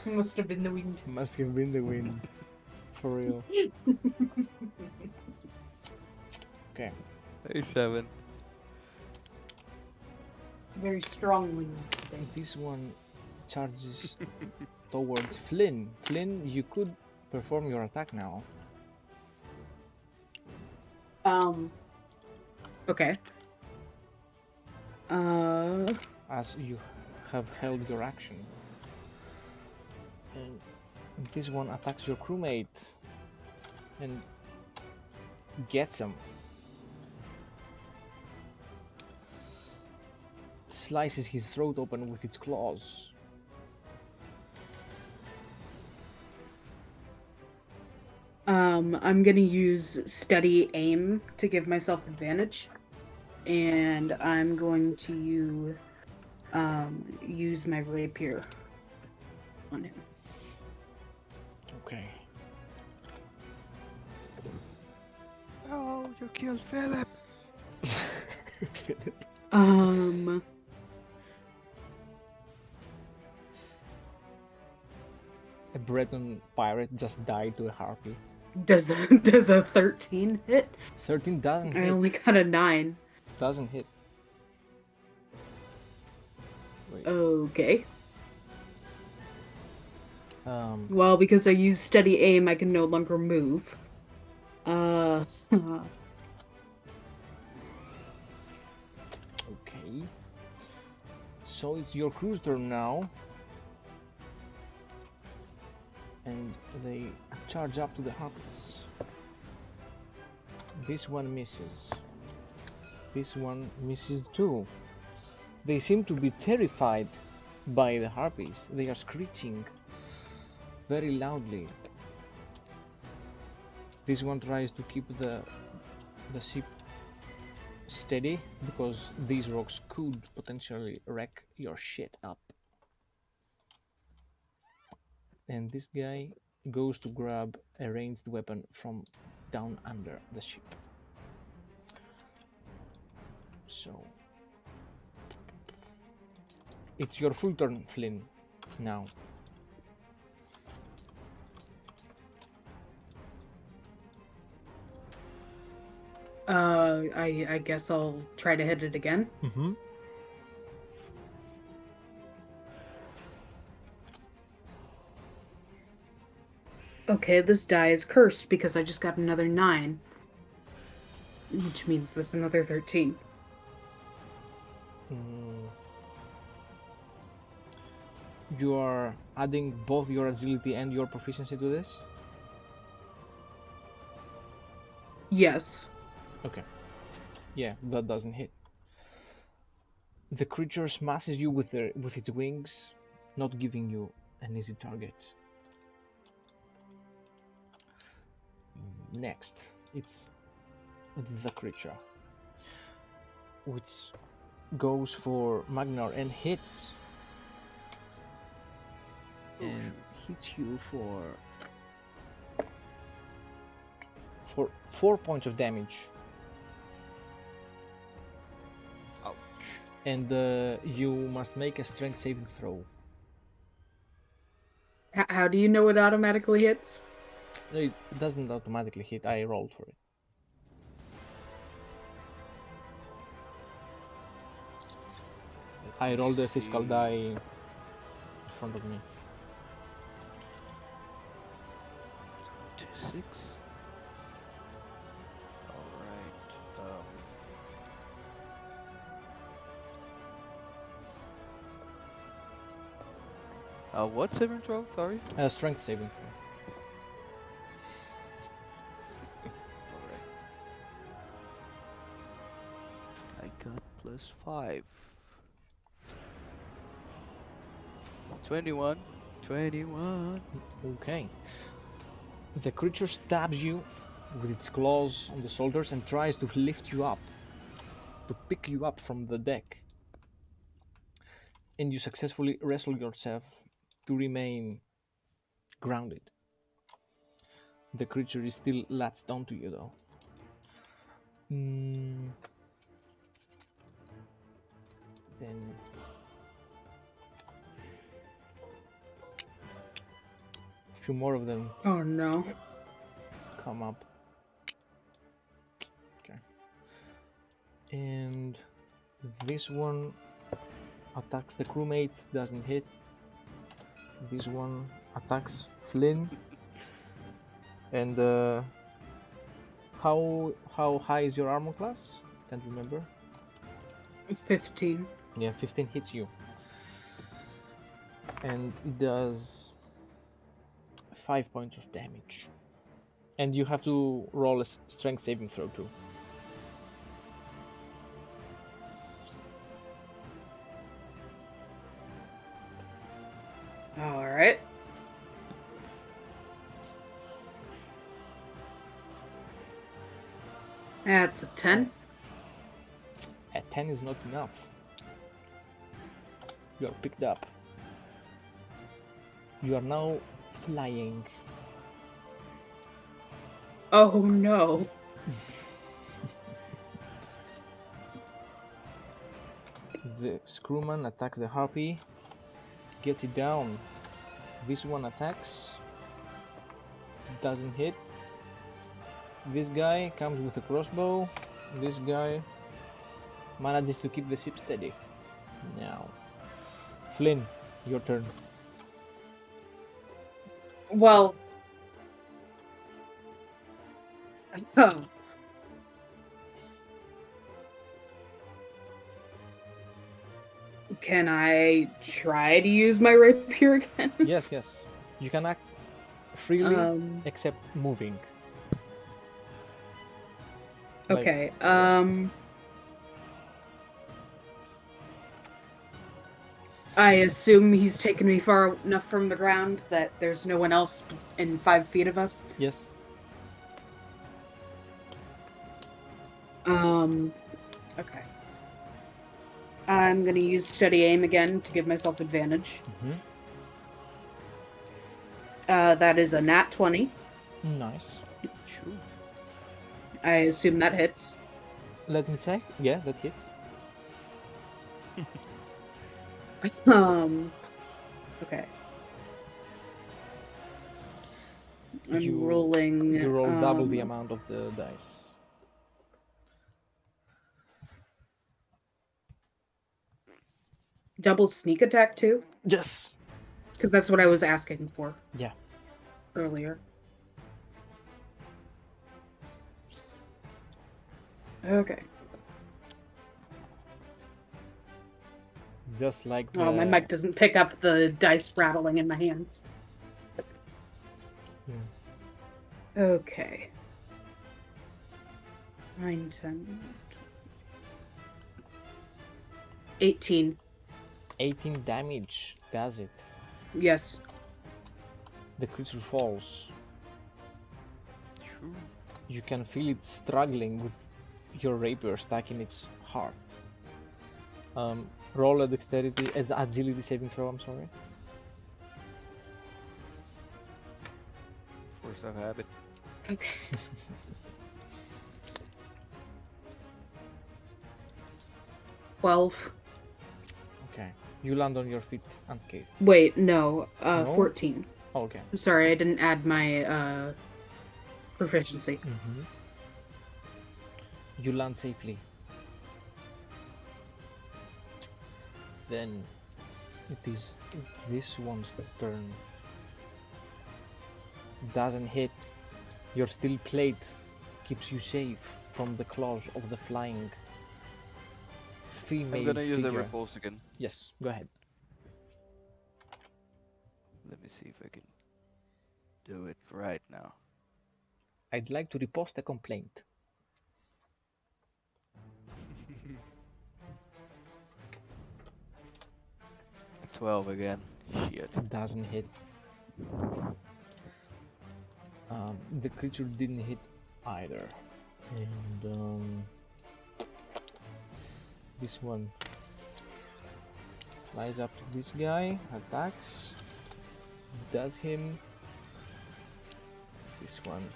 Must have been the wind.
Must have been the wind. For real. Okay.
Hey, 7.
Very strong winds today.
This one charges towards Flynn. Flynn, you could perform your attack now.
Okay.
As you have held your action. And this one attacks your crewmate. And gets him. Slices his throat open with its claws.
I'm gonna use steady aim to give myself advantage, and I'm going to use my rapier on him.
Okay.
Oh, you killed Philip.
Philip. A Breton pirate just died to a harpy.
Does a 13 hit?
13 doesn't
I
hit.
only got a 9.
Doesn't hit. Wait.
Okay.
Um,
Well, because I use steady aim, I can no longer move.
okay. So it's your crew's turn now. And they charge up to the harpies. This one misses. This one misses too. They seem to be terrified by the harpies. They are screeching very loudly. This one tries to keep the ship steady because these rocks could potentially wreck your shit up. And this guy goes to grab a ranged weapon from down under the ship. So it's your full turn, Flynn, now.
I guess I'll try to hit it again.
Mm-hmm.
Okay, this die is cursed because I just got another 9. Which means this another 13.
You are adding both your agility and your proficiency to this?
Yes.
Okay. Yeah, that doesn't hit. The creature smashes you with its wings, not giving you an easy target. Next, it's the creature, which goes for Magnar and hits. And hits you for 4 points of damage.
Ouch.
And you must make a strength saving throw.
How do you know it automatically hits?
It doesn't automatically hit, I rolled for it. I rolled a physical die in front of me.
6. Alright. What saving throw? Sorry?
Strength saving throw.
Alright. I got +5. 21. 21.
Okay. The creature stabs you with its claws on the shoulders and tries to lift you up, to pick you up from the deck. And you successfully wrestle yourself to remain grounded. The creature is still latched onto you though. Then a few more of them
Oh no.
come up. Okay. And this one attacks the crewmate, doesn't hit. This one attacks Flynn. And how high is your armor class? Can't remember.
15.
Yeah, 15 hits you. And it does 5 points of damage. And you have to roll a strength saving throw too.
All right. That's a 10.
A 10 is not enough. You are picked up. You are now flying.
Oh no.
The screwman attacks the harpy, gets it down. This one attacks, doesn't hit. This guy comes with a crossbow. This guy manages to keep the ship steady. Now, Flynn, your turn.
Well. Oh. Can I try to use my rapier again?
Yes, yes. You can act freely except moving. Like,
Okay. I assume he's taken me far enough from the ground that there's no one else in 5 feet of us.
yes.
Okay. I'm gonna use steady aim again to give myself advantage. That is a nat 20.
Nice.
Shoot.
I assume that hits.
Let me check. Yeah, that hits.
Okay. I'm rolling.
You roll double the amount of the dice.
Double sneak attack too?
Yes.
Because that's what I was asking for
Yeah.
earlier. Okay.
Just like the...
Oh, my mic doesn't pick up the dice rattling in my hands. Okay. 9, 10, 18.
18 damage does it.
Yes.
The creature falls.
Shoot.
You can feel it struggling with your rapier stuck in its heart. Roll a dexterity, agility saving throw, I'm sorry.
Force of habit.
Okay. $12.
Okay. You land on your feet unscathed.
Wait, no.
No?
14.
Oh, okay.
I'm sorry, I didn't add my proficiency.
You land safely. Then it is this one's turn. Doesn't hit. Your steel plate keeps you safe from the claws of the flying female
I'm gonna use a
figure.
repulse again.
Yes, go ahead.
Let me see if I can do it right now.
I'd like to repost a complaint.
12 again. Shit.
Doesn't hit. The creature didn't hit either. And this one flies up to this guy, attacks, does him. This one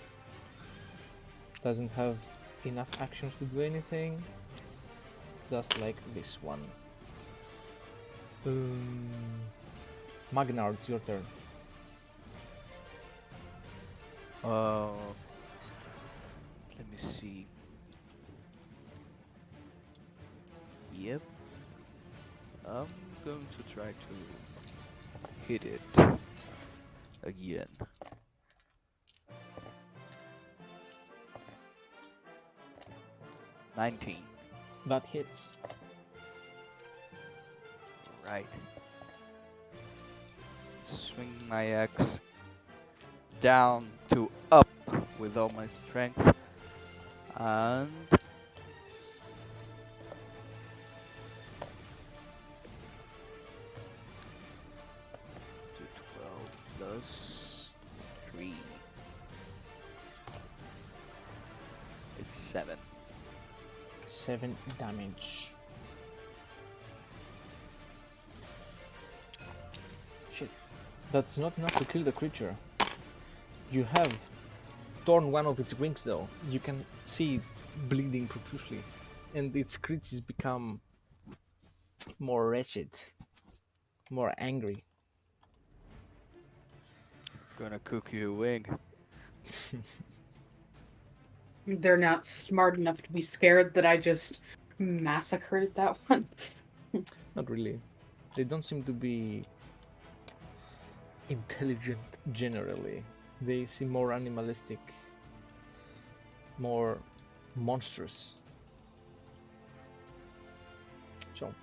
doesn't have enough actions to do anything, just like this one. Magnar, it's your turn.
Let me see. Yep. I'm going to try to hit it again. $19.
That hits.
Right. Swing my axe down to up with all my strength. And to 12 plus 3. It's 7.
7 damage. Shit. That's not enough to kill the creature. You have torn one of its wings though. You can see it bleeding profusely. And its creatures become more wretched, more angry.
Gonna cook you a wing.
They're not smart enough to be scared that I just massacred that one.
Not really. They don't seem to be intelligent generally. They seem more animalistic, more monstrous. So,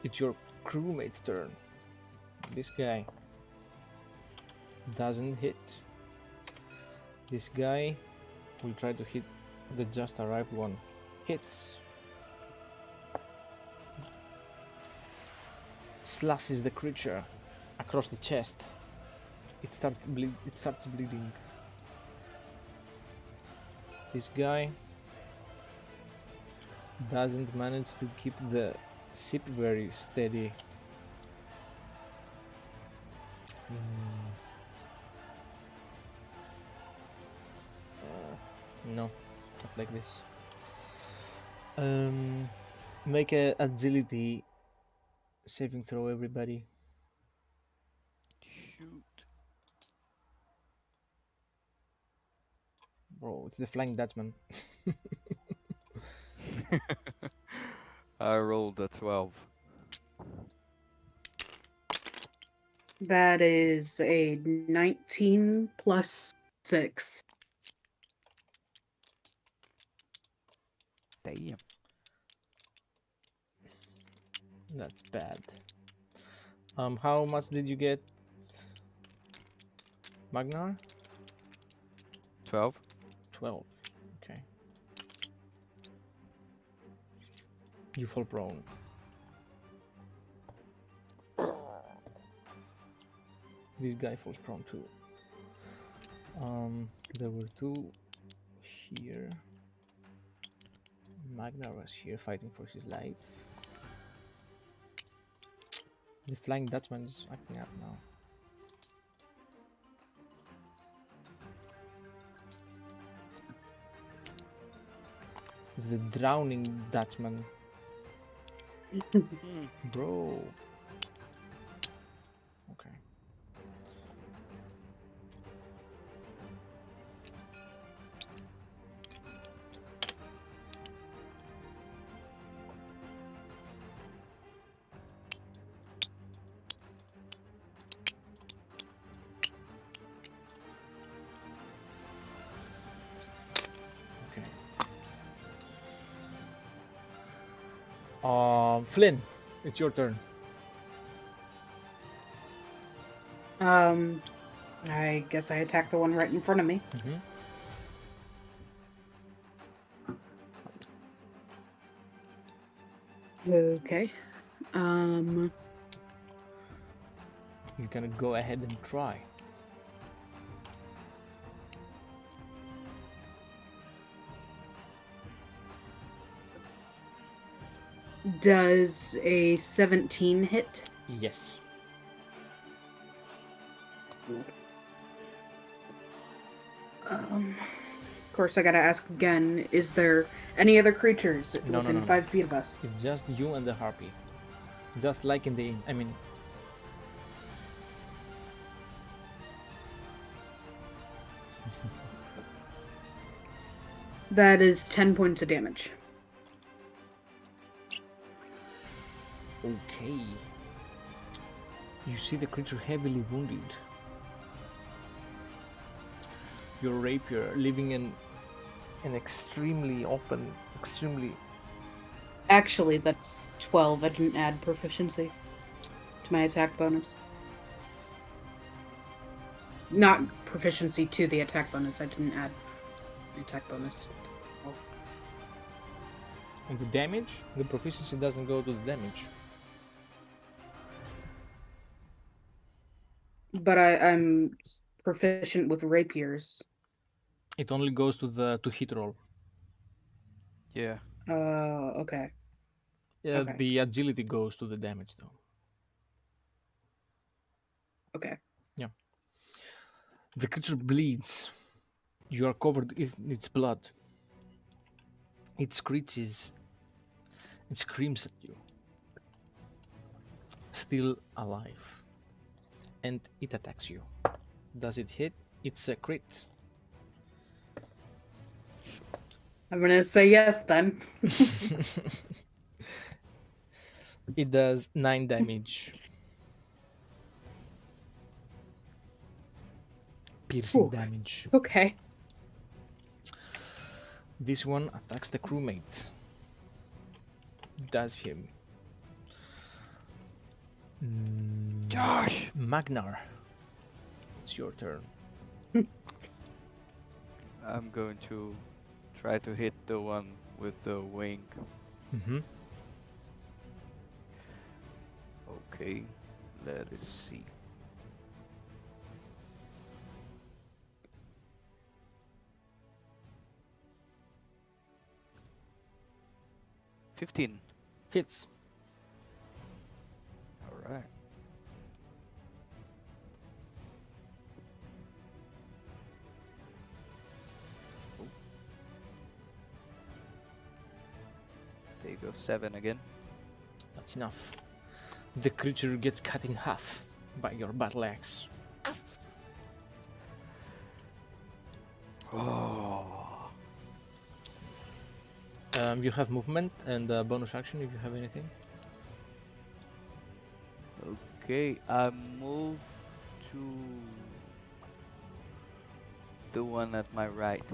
it's your crewmate's turn. This guy doesn't hit. This guy will try to hit the just arrived one. Hits. Slashes the creature across the chest. It starts bleeding. This guy doesn't manage to keep the ship very steady. No, not like this. Make a agility saving throw, everybody.
Shoot.
Bro, it's the Flying Dutchman.
I rolled a 12.
That is a 19 plus 6.
Damn.
That's bad. How much did you get, Magnar?
12.
12. Okay. You fall prone. This guy falls prone too. There were 2 here. Magnar was here fighting for his life. The Flying Dutchman is acting up now. It's the Drowning Dutchman. Bro. Okay. Flynn, it's your turn.
I guess I attack the one right in front of me. Okay.
You can go ahead and try.
Does a 17 hit?
Yes.
Of course, I gotta ask again, is there any other creatures
No,
within
no.
5 feet of us?
It's just you and the Harpy. Just like in the... I mean...
That is 10 points of damage.
Okay. You see the creature heavily wounded. Your rapier leaving an extremely open, extremely...
Actually, that's 12. I didn't add proficiency to my attack bonus. Not proficiency to the attack bonus, I didn't add attack bonus. Oh.
And the damage, the proficiency doesn't go to the damage.
But I'm proficient with rapiers.
It only goes to the hit roll.
Yeah.
Okay. Okay.
The agility goes to the damage though.
Okay.
Yeah. The creature bleeds. You are covered in its blood. It screeches and screams at you. Still alive. And it attacks you. Does it hit? It's a crit.
I'm gonna say yes then.
It does 9 damage. Piercing
Ooh.
damage.
Okay.
This one attacks the crewmate. Does him.
Josh!
Magnar. It's your turn.
I'm going to try to hit the one with the wing.
Mm-hmm.
Okay, let us see. $15.
Hits.
All right. Oh. There you go, 7 again.
That's enough. The creature gets cut in half by your battle axe.
Oh.
You have movement and bonus action if you have anything.
Okay, I move to the one at my right.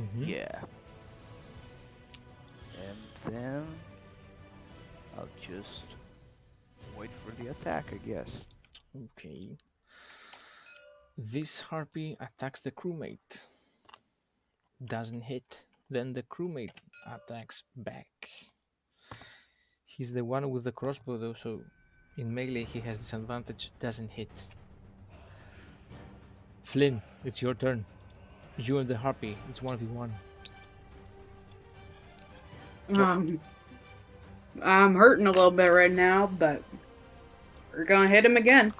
Mm-hmm.
Yeah. And then I'll just wait for the attack, I guess.
Okay. This harpy attacks the crewmate. Doesn't hit. Then the crewmate attacks back. He's the one with the crossbow though, so in melee he has disadvantage. Doesn't hit. Flynn, it's your turn. You and the harpy. It's 1v1.
I'm hurting a little bit right now, but we're gonna hit him again.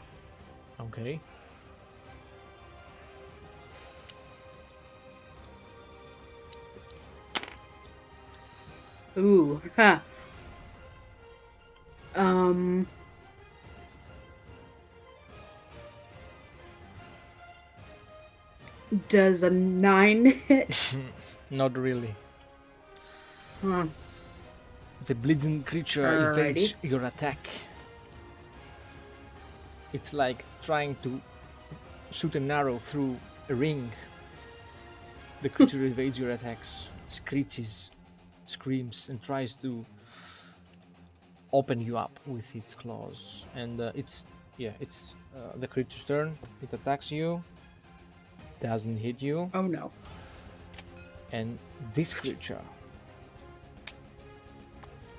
Okay.
Ooh, huh. Does a 9 hit?
Not really.
Huh.
The bleeding creature evades your attack. It's like trying to shoot an arrow through a ring. The creature evades your attacks, screeches, screams, and tries to open you up with its claws. And it's the creature's turn. It attacks you. Doesn't hit you.
Oh no.
And this creature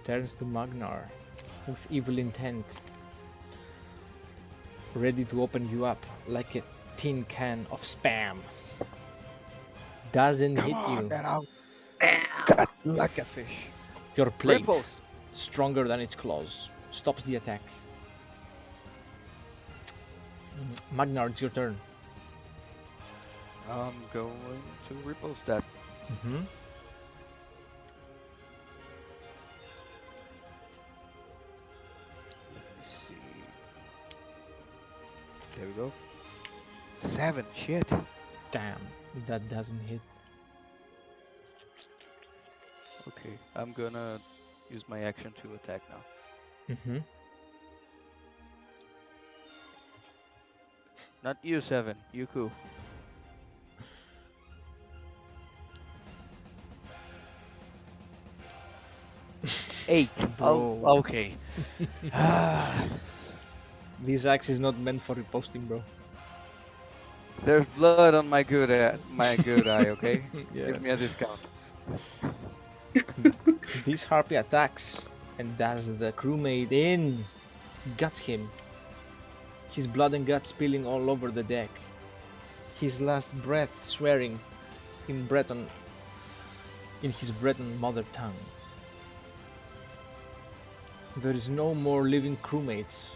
turns to Magnar with evil intent, ready to open you up like a tin can of spam. Doesn't hit you.
Man, I'll cut like a fish.
Your plate,
Riposte.
stronger than its claws, stops the attack. Magnar, it's your turn.
I'm going to repost that.
Mm-hmm.
Let me see. There we go. 7, shit.
Damn, that doesn't hit.
Okay, I'm gonna use my action to attack now.
Mm-hmm.
Not you, 7. Yuku. Eight.
Bro.
Oh, okay.
This axe is not meant for reposting, bro.
There's blood on my good eye. Okay,
Yeah.
give me a discount.
This harpy attacks and does the crewmate in. Guts him. His blood and guts spilling all over the deck. His last breath swearing in Breton, in his Breton mother tongue. There is no more living crewmates.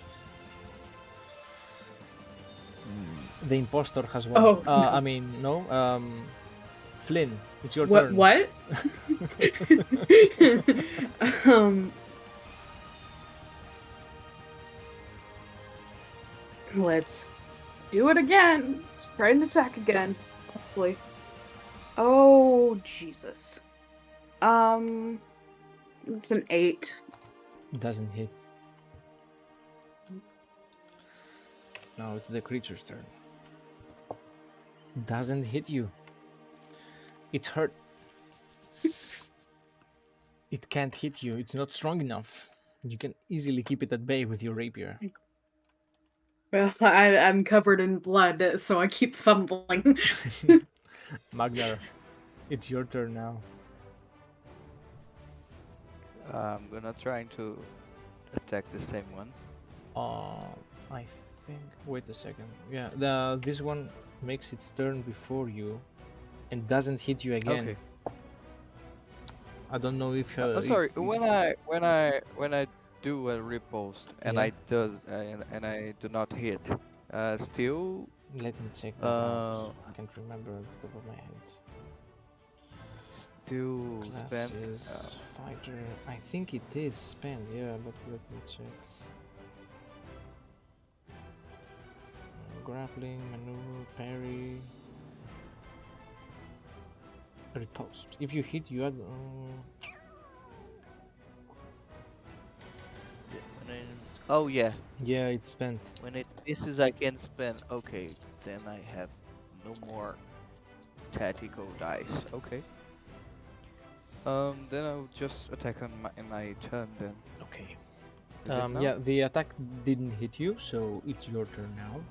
The impostor has won.
Oh, no.
I mean, no. Flynn, it's your
What?
turn.
What? um. Let's do it again. Let's try and attack again. Hopefully. Oh Jesus. It's an 8.
Doesn't hit. Now it's the creature's turn. Doesn't hit you. It hurt. It can't hit you. It's not strong enough. You can easily keep it at bay with your rapier.
Well, I'm covered in blood, so I keep fumbling.
Magnar, it's your turn now.
I'm gonna try to attack the same one.
I think. Wait a second. Yeah, this one makes its turn before you, and doesn't hit you again.
Okay.
I don't know if.
Sorry. When I do a repost and
Yeah.
I do not hit, still
Let me check that out. I can't remember off the top of my head.
still spend.
Classes, fighter. I think it is spent. Yeah, but let me check. Grappling, maneuver, parry, riposte. If you hit, you add.
Oh yeah.
Yeah, it's spent.
When it misses, I can spend. Okay, then I have no more tactical dice. Okay. Then I'll just attack on my turn then.
Okay.
Is it now?
Yeah, the attack didn't hit you, so it's your turn now.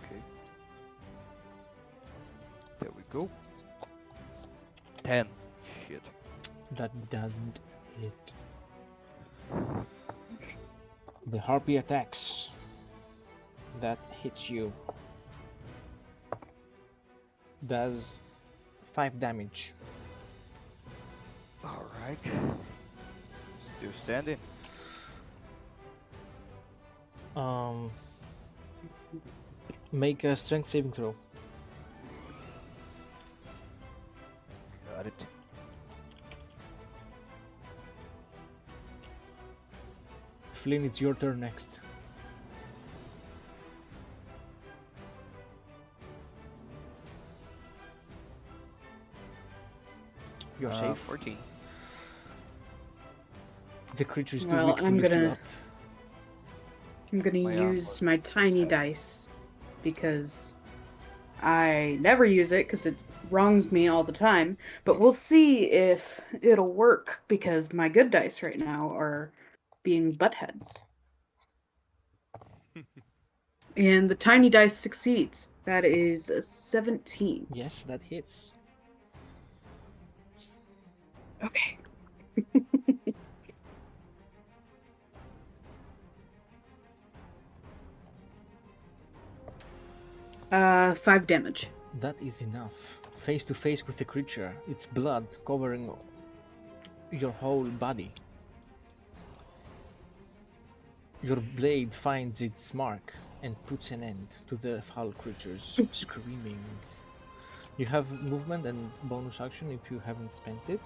Okay. There we go. 10. Shit.
That doesn't hit. The harpy attacks. That hits you. Does 5 damage.
All right. Still standing.
Make a strength saving throw.
Got it.
Flynn, it's your turn next. You're safe.
14.
The creature is too
Well,
weak to
I'm
lift you
gonna-
up.
I'm gonna
My arm
use
was
my tiny dice because I never use it because it wrongs me all the time. But we'll see if it'll work because my good dice right now are being buttheads. And the tiny dice succeeds. That is a 17.
Yes, that hits.
Okay. 5 damage.
That is enough. Face to face with the creature, its blood covering your whole body. Your blade finds its mark and puts an end to the foul creature's screaming. You have movement and bonus action if you haven't spent it.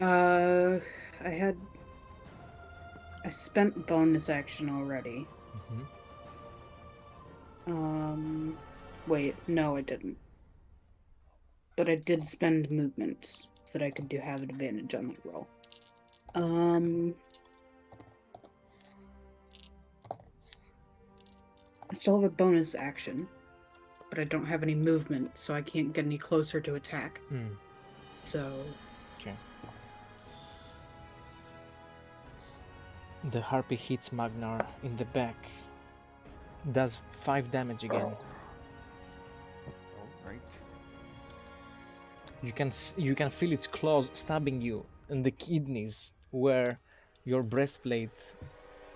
I spent bonus action already. Wait, no, I didn't. But I did spend movement so that I could have an advantage on my roll. I still have a bonus action, but I don't have any movement, so I can't get any closer to attack. So.
Okay. The harpy hits Magnar in the back. Does 5 damage again.
Alright.
You can feel its claws stabbing you in the kidneys where your breastplate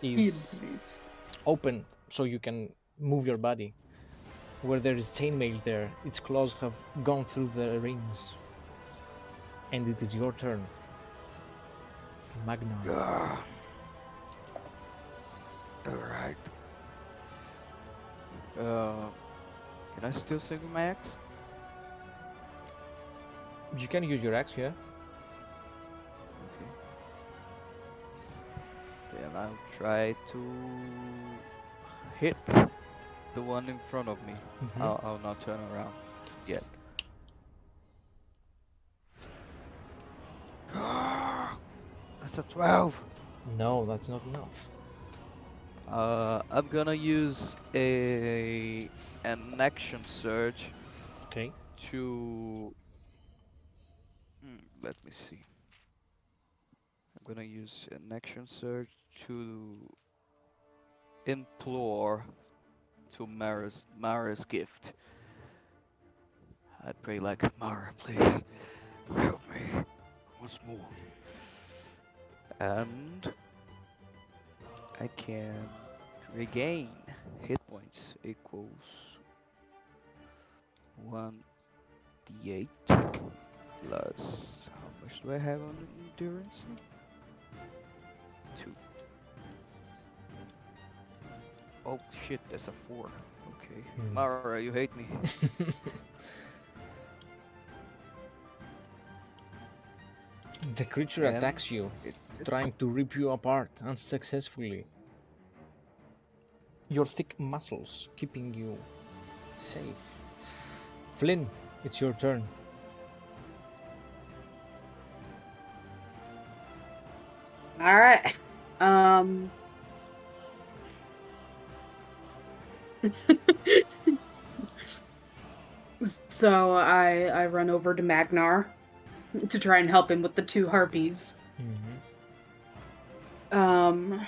is
Kidneys.
open so you can move your body. Where there is chainmail there, its claws have gone through the rings. And it is your turn. Magnar.
Alright. Can I still swing with my axe?
You can use your axe here.
Okay. Then I'll try to hit the one in front of me.
Mhm.
I'll not turn around yet. That's a 12.
No, that's not enough.
I'm gonna use an action surge
Okay.
to. Let me see. I'm gonna use an action surge to implore to Mara's gift. I pray like Mara, please help me once more. And I can regain hit points equals 1d8 plus how much do I have on endurance? 2. Oh shit, that's a 4. Okay. Mara, you hate me.
The creature
And
attacks you,
it
trying to rip you apart unsuccessfully. Your thick muscles keeping you safe. Flynn, it's your turn.
All right. So I run over to Magnar to try and help him with the 2 harpies. And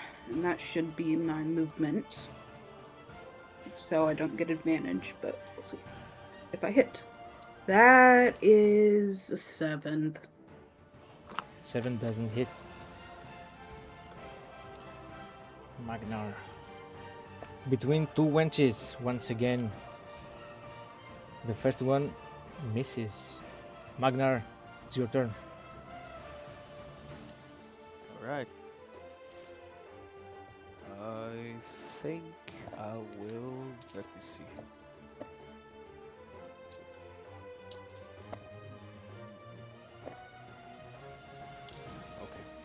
that should be my movement. So I don't get advantage, but we'll see if I hit. That is a 7.
7 doesn't hit. Magnar. Between 2 wenches, once again. The first one misses. Magnar, it's your turn.
Alright. I think I will. Let me see.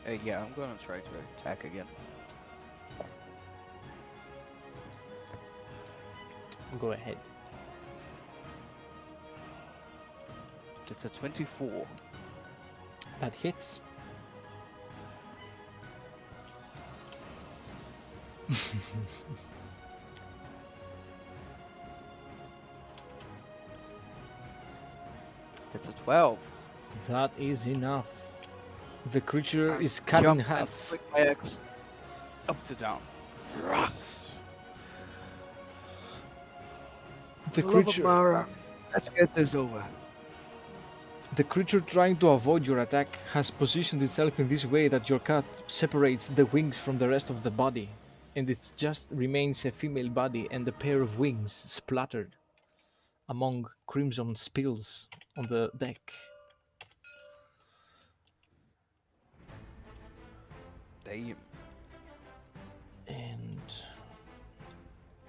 Okay. Yeah, I'm gonna try to attack again.
Go ahead.
It's a 24.
That hits.
It's a 12.
That is enough. The creature
I
is cut in
jump and
half.
flick my axe up to down.
The
Love of
creature,
Mara. Let's get this over.
the creature trying to avoid your attack has positioned itself in this way that your cut separates the wings from the rest of the body, and it just remains a female body and a pair of wings splattered among crimson spills on the deck.
Damn.
And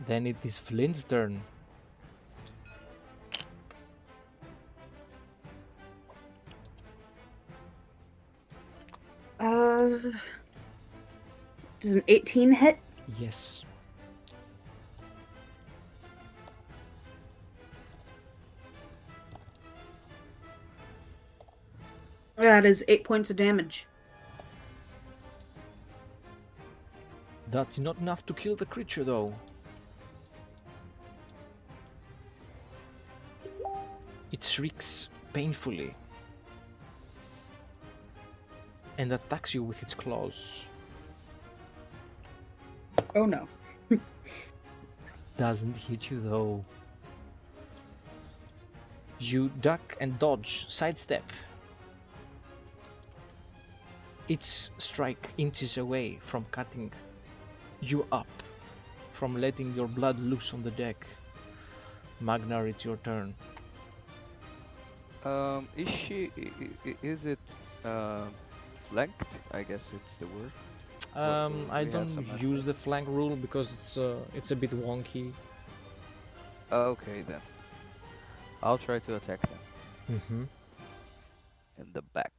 then it is Flynn's turn.
Does an 18 hit?
Yes.
That is 8 points of damage.
That's not enough to kill the creature, though. It shrieks painfully and attacks you with its claws.
Oh no.
doesn't hit you though. You duck and dodge, sidestep. Each strike inches away from cutting you up, from letting your blood loose on the deck. Magnar, it's your turn.
Is she? Is it flanked? I guess it's the word. Do
I
we have
don't
some
use the flank rule because it's a bit wonky.
Okay then. I'll try to attack them
Mm-hmm.
in the back.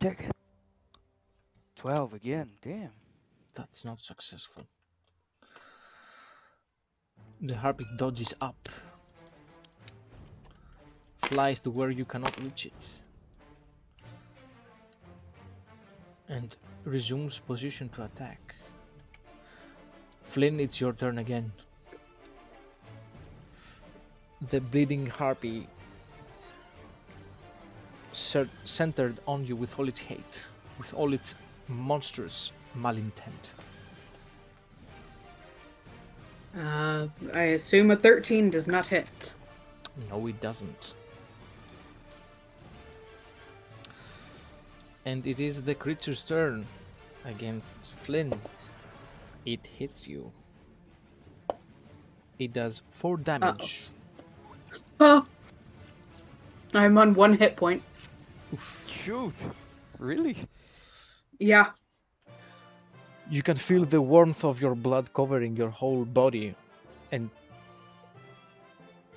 Take it. 12 again. Damn.
That's not successful. The harpy dodges up, flies to where you cannot reach it, and resumes position to attack. Flynn, it's your turn again. The bleeding harpy centered on you with all its hate, with all its monstrous malintent.
I assume a 13 does not hit.
No, it doesn't. And it is the creature's turn against Flynn. It hits you. It does 4 damage.
Oh, I'm on 1 hit point.
Shoot. Really?
Yeah.
You can feel the warmth of your blood covering your whole body and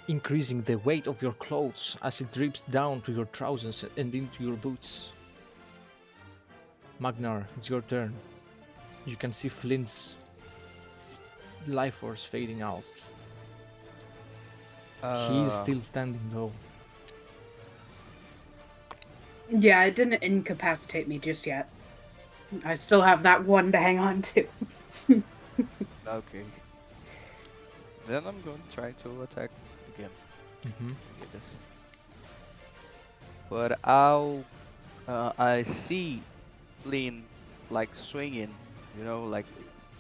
increasing the weight of your clothes as it drips down to your trousers and into your boots. Magnar, it's your turn. You can see Flynn's life force fading out. He's still standing though.
Yeah, it didn't incapacitate me just yet. I still have that 1 to hang on to.
Okay. Then I'm going to try to attack again.
Mm-hmm.
Get this. But I see Flynn like swinging, like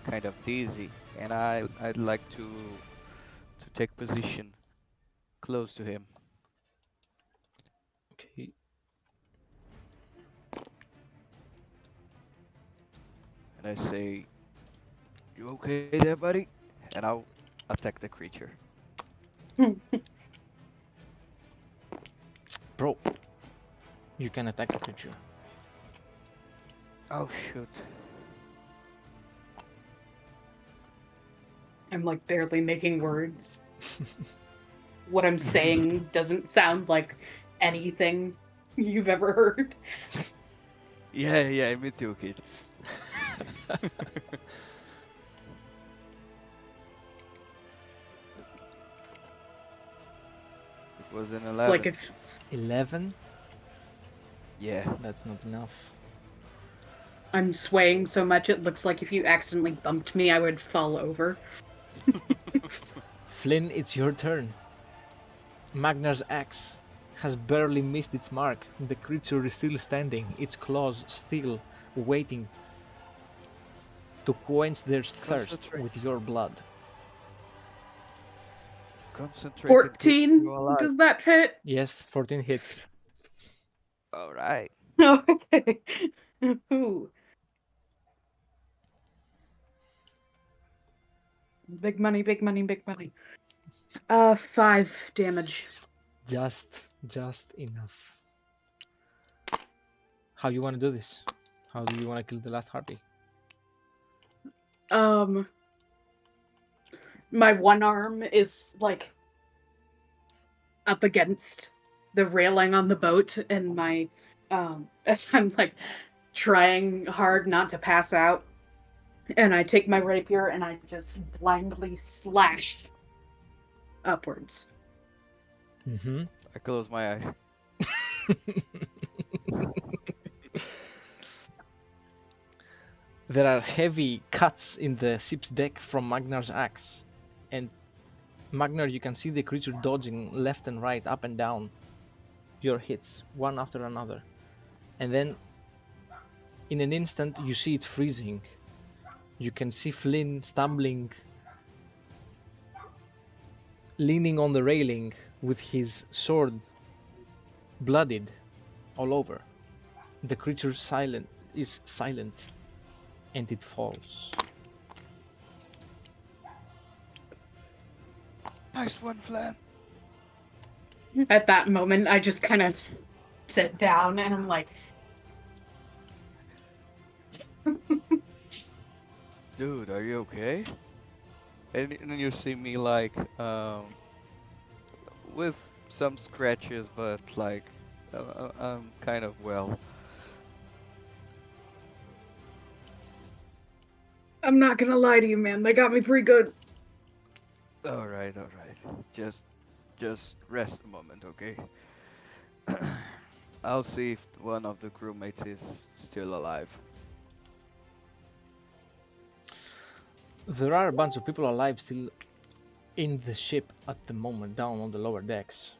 kind of dizzy, and I'd like to take position close to him.
Okay.
And I say, "You okay there, buddy?" And I'll attack the creature.
Bro, you can attack the creature.
Oh shoot!
I'm like barely making words. What I'm saying doesn't sound like anything you've ever heard.
Yeah, me too, kid. It was an 11.
Like if
11?
Yeah.
That's not enough.
I'm swaying so much it looks like if you accidentally bumped me, I would fall over.
Flynn, it's your turn. Magnar's axe has barely missed its mark. The creature is still standing, its claws still waiting to quench their thirst
Concentrate.
with your blood.
Concentrate.
14? Does that hit?
Yes, 14 hits.
All right.
Okay. Ooh. Big money, big money, big money. 5 damage.
Just enough. How you want to do this? How do you want to kill the last harpy?
My one arm is like up against the railing on the boat, and my as I'm like trying hard not to pass out, and I take my rapier and I just blindly slash upwards.
Mm-hmm.
I close my eyes.
There are heavy cuts in the ship's deck from Magnar's axe. And Magnar, you can see the creature dodging left and right, up and down your hits, one after another. And then, in an instant, you see it freezing. You can see Flynn stumbling, leaning on the railing with his sword bloodied all over. The creature is silent, and it falls.
Nice one, Flan.
At that moment, I just kind of sit down and I'm like,
Dude, are you okay? And you see me like with some scratches, but like I'm kind of well.
I'm not gonna lie to you, man. They got me pretty good.
All right, all right. Just rest a moment, okay? I'll see if one of the crewmates is still alive.
There are a bunch of people alive still in the ship at the moment, down on the lower decks.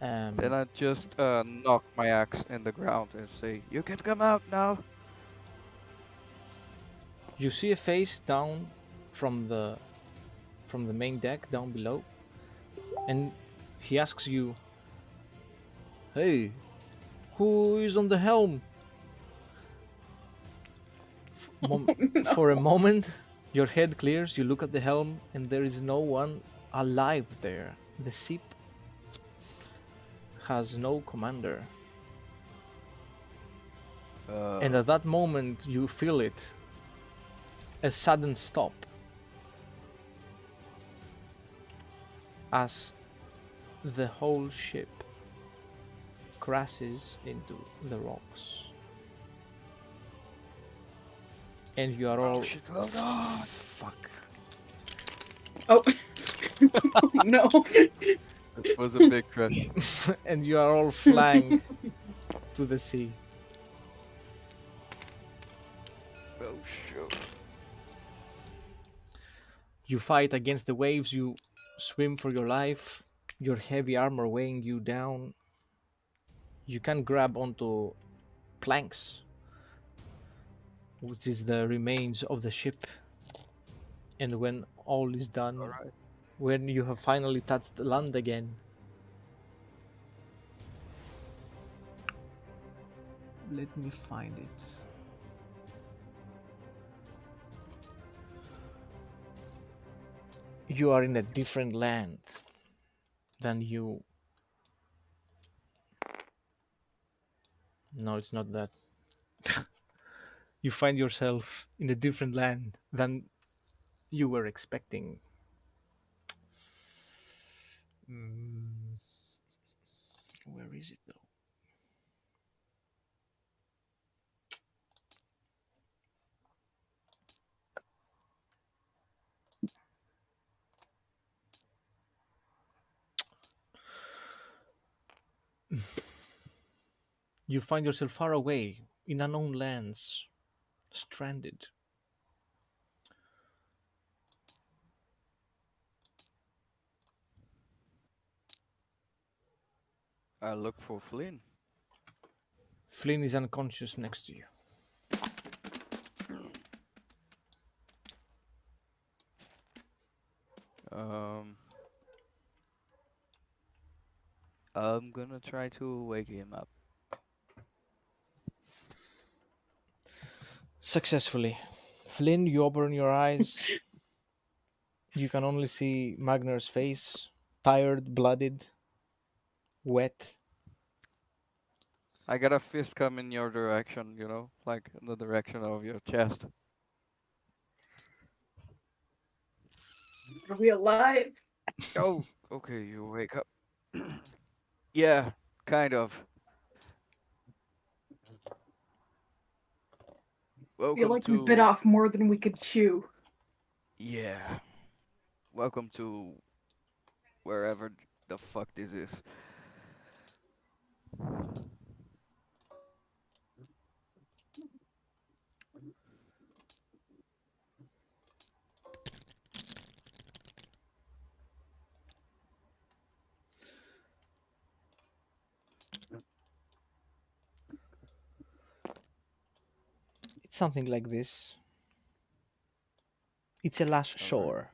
Then I just knock my axe in the ground and say, "You can come out now."
You see a face down from the main deck down below, and he asks you, "Hey, who is on the helm?"
No.
For a moment, your head clears. You look at the helm, and there is no one alive there. The ship has no commander. And at that moment, you feel it, a sudden stop, as the whole ship crashes into the rocks. And you are all...
shit, hold on.
Fuck.
Oh. No.
It was a big crash.
And you are all flying to the sea.
Oh shoot.
You fight against the waves, you swim for your life, your heavy armor weighing you down. You can grab onto planks, which is the remains of the ship. And when all is done,
All right.
when you have finally touched land again, let me find it. You are in a different land than you. No, it's not that. You find yourself in a different land than you were expecting. Where is it though? You find yourself far away in unknown lands, stranded.
I look for Flynn.
Flynn is unconscious next to you.
Um, I'm gonna try to wake him up.
Successfully. Flynn, you open your eyes. You can only see Magnar's face, tired, blooded, wet.
I got a fist come in your direction, you know, like in the direction of your chest.
Are we alive?
Oh, okay, you wake up. Yeah, kind of.
Feel
Welcome
like we bit
to,
off more than we could chew.
yeah, welcome to wherever the fuck this is.
It's something like this. It's a last
All right.
shore.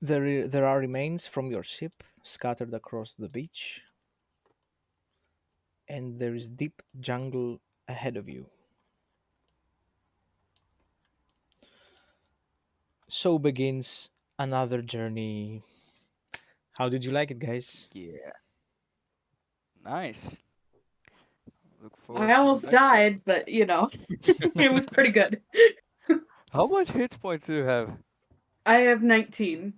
There are remains from your ship scattered across the beach, and there is deep jungle ahead of you. So begins another journey. How did you like it, guys?
Yeah. Nice. Look
I
forward to the
almost
next one.
died, but it was pretty good.
How much hit points do you have?
I have 19.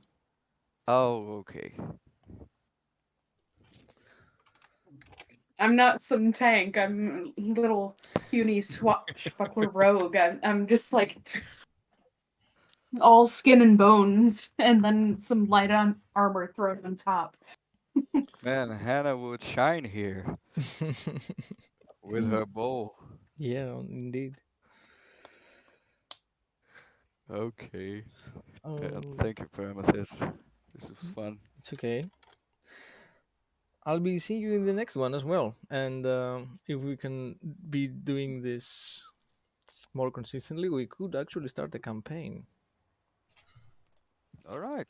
Oh, okay.
I'm not some tank. I'm a little puny swashbuckler rogue. I'm just like all skin and bones, and then some light on armor thrown on top.
Man, Hannah would shine here with her bow.
Yeah, indeed.
Okay.
Oh,
Thank you, Parameters. This was fun.
it's okay. I'll be seeing you in the next one as well. And if we can be doing this more consistently, we could actually start a campaign.
All right.